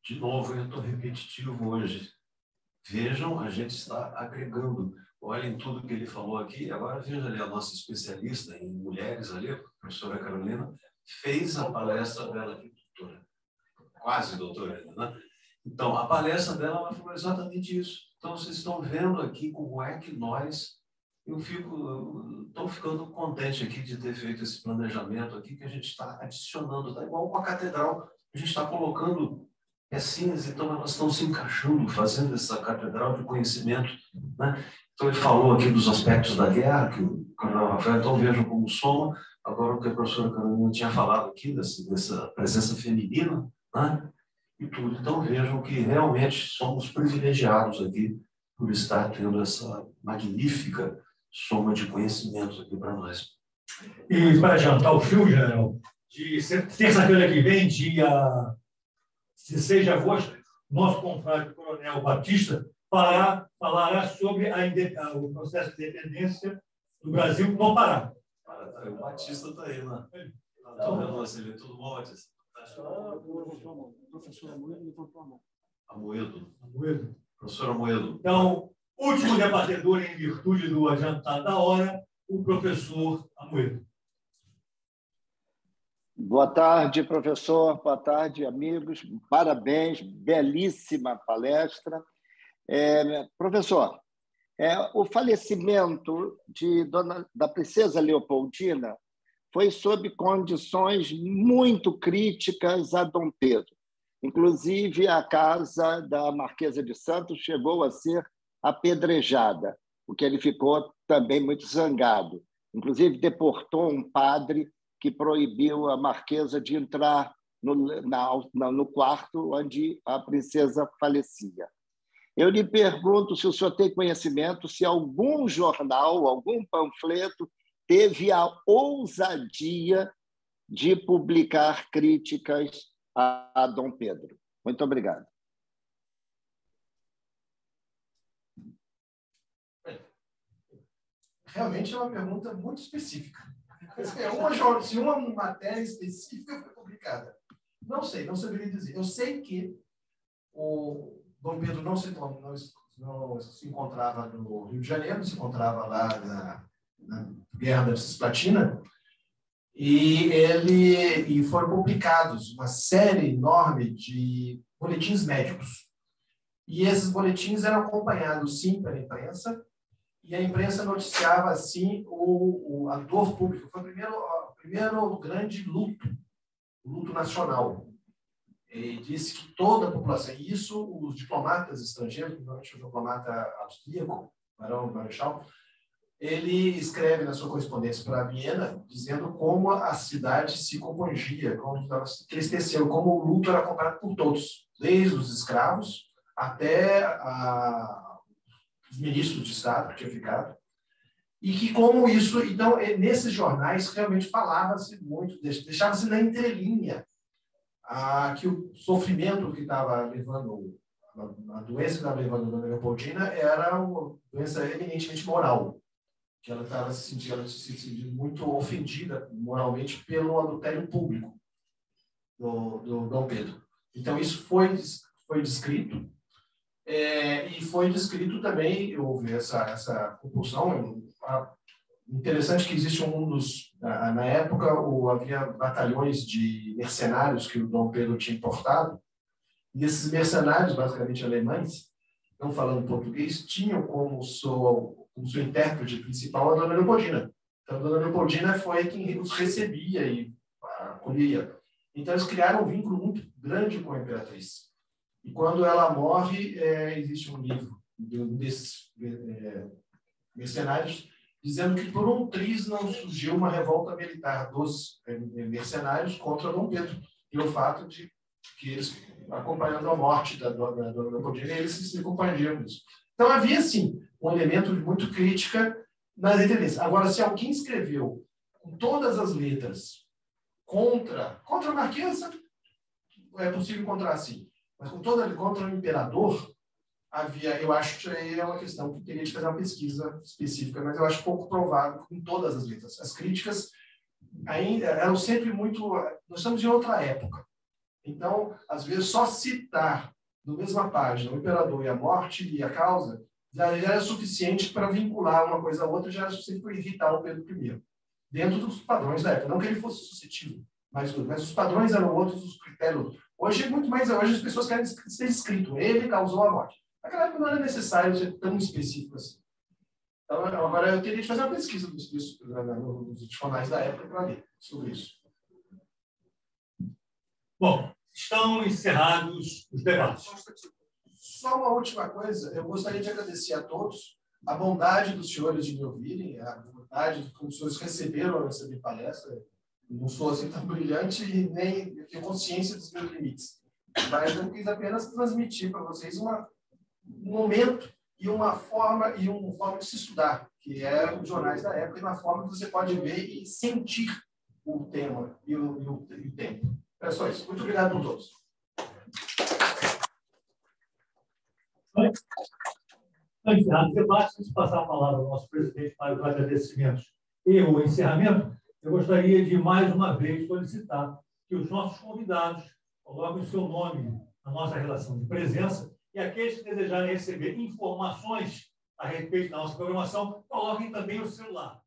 De novo, eu estou repetitivo hoje. Vejam, a gente está agregando. Olhem tudo que ele falou aqui. Agora, veja ali, a nossa especialista em mulheres ali, a professora Carolina, fez a palestra dela aqui, doutora. Quase doutora, né? Então, a palestra dela ela falou exatamente isso. Então, vocês estão vendo aqui como é que nós... Estou ficando contente aqui de ter feito esse planejamento aqui, que a gente está adicionando, está igual com a catedral. A gente está colocando pecinhas, então elas estão se encaixando, fazendo essa catedral de conhecimento, né? Então, ele falou aqui dos aspectos da guerra, que o Coronel Rafael, então vejam como soma. Agora, o que a professora Carolina tinha falado aqui, dessa presença feminina, né? E tudo. Então, vejam que realmente somos privilegiados aqui por estar tendo essa magnífica soma de conhecimentos aqui para nós. E para adiantar o filme, General, de terça-feira que vem, dia 16 de agosto, nosso confrade Coronel Batista falará sobre o processo de independência do Brasil no Pará. O Batista está aí, né? Tudo bom, Batista? Professor Amoedo levantou a mão. Amoedo. Professor Amoedo. Então, último debatedor em virtude do adiantado da hora, o professor Amoedo. Boa tarde, professor. Boa tarde, amigos. Parabéns, belíssima palestra. Professor, o falecimento da princesa Leopoldina foi sob condições muito críticas a Dom Pedro. Inclusive, a casa da Marquesa de Santos chegou a ser apedrejada, o que ele ficou também muito zangado. Inclusive, deportou um padre que proibiu a Marquesa de entrar no quarto onde a princesa falecia. Eu lhe pergunto se o senhor tem conhecimento se algum jornal, algum panfleto teve a ousadia de publicar críticas a Dom Pedro. Muito obrigado. Realmente é uma pergunta muito específica. Se uma matéria específica foi publicada. Não sei, não saberia dizer. Eu sei que o Dom Pedro não se encontrava no Rio de Janeiro, se encontrava lá na Guerra da Cisplatina, e foram publicados uma série enorme de boletins médicos. E esses boletins eram acompanhados, sim, pela imprensa, e a imprensa noticiava, assim, a dor pública. Foi o primeiro grande luto luto nacional. Ele disse que toda a população, e isso os diplomatas estrangeiros, principalmente o diplomata austríaco, Barão Marechal, ele escreve na sua correspondência para Viena, dizendo como a cidade se compungia, como ela se entristeceu, como o luto era comprado por todos, desde os escravos até os ministros de Estado que tinham ficado. E que como isso, então, nesses jornais realmente falava-se muito, deixava-se na entrelinha que o sofrimento que estava levando, a doença que estava levando a dona Leopoldina era uma doença eminentemente moral, que ela estava se sentindo muito ofendida moralmente pelo adultério público do Dom Pedro. Então, isso foi descrito, e foi descrito também, houve essa compulsão. Interessante que existe na época, havia batalhões de mercenários que o Dom Pedro tinha importado, e esses mercenários, basicamente alemães, não falando português, tinham como seu intérprete principal a dona Leopoldina. Então, a dona Leopoldina foi quem os recebia e acolhia. Então, eles criaram um vínculo muito grande com a imperatriz. E quando ela morre, existe um livro desses mercenários dizendo que por um triz não surgiu uma revolta militar dos mercenários contra Dom Pedro, pelo fato de que eles, acompanhando a morte da dona Leopoldina, eles se companheiam nisso. Então, havia, sim, um elemento de muito crítica nas entrevistas. Agora, se alguém escreveu com todas as letras contra a marquesa, é possível encontrar, sim. Mas contra o imperador, eu acho que é uma questão que teria de fazer uma pesquisa específica, mas eu acho pouco provável com todas as letras. As críticas ainda eram sempre muito... Nós estamos em outra época. Então, às vezes, só citar na mesma página o imperador e a morte e a causa já era suficiente para vincular uma coisa a outra, já era suficiente para irritar o Pedro I, dentro dos padrões da época. Não que ele fosse suscetível, mas os padrões eram outros, os critérios. Hoje as pessoas querem ser escrito, ele causou a morte. Naquela época não era necessário ser tão específico assim. Então, agora eu teria de fazer uma pesquisa nos jornais da época para ler sobre isso. Bom, estão encerrados os debates. Só uma última coisa, eu gostaria de agradecer a todos a bondade dos senhores de me ouvirem, a bondade como os senhores receberam essa minha palestra. Eu não sou assim tão brilhante e nem tenho consciência dos meus limites. Mas eu quis apenas transmitir para vocês um momento e uma forma de se estudar, que é os jornais da época, e uma forma que você pode ver e sentir o tema e o tempo. É só isso. Muito obrigado por todos. Encerrado o debate, antes de passar a palavra ao nosso presidente para os agradecimentos e o encerramento, eu gostaria de, mais uma vez, solicitar que os nossos convidados coloquem o seu nome na nossa relação de presença e aqueles que desejarem receber informações a respeito da nossa programação, coloquem também o celular.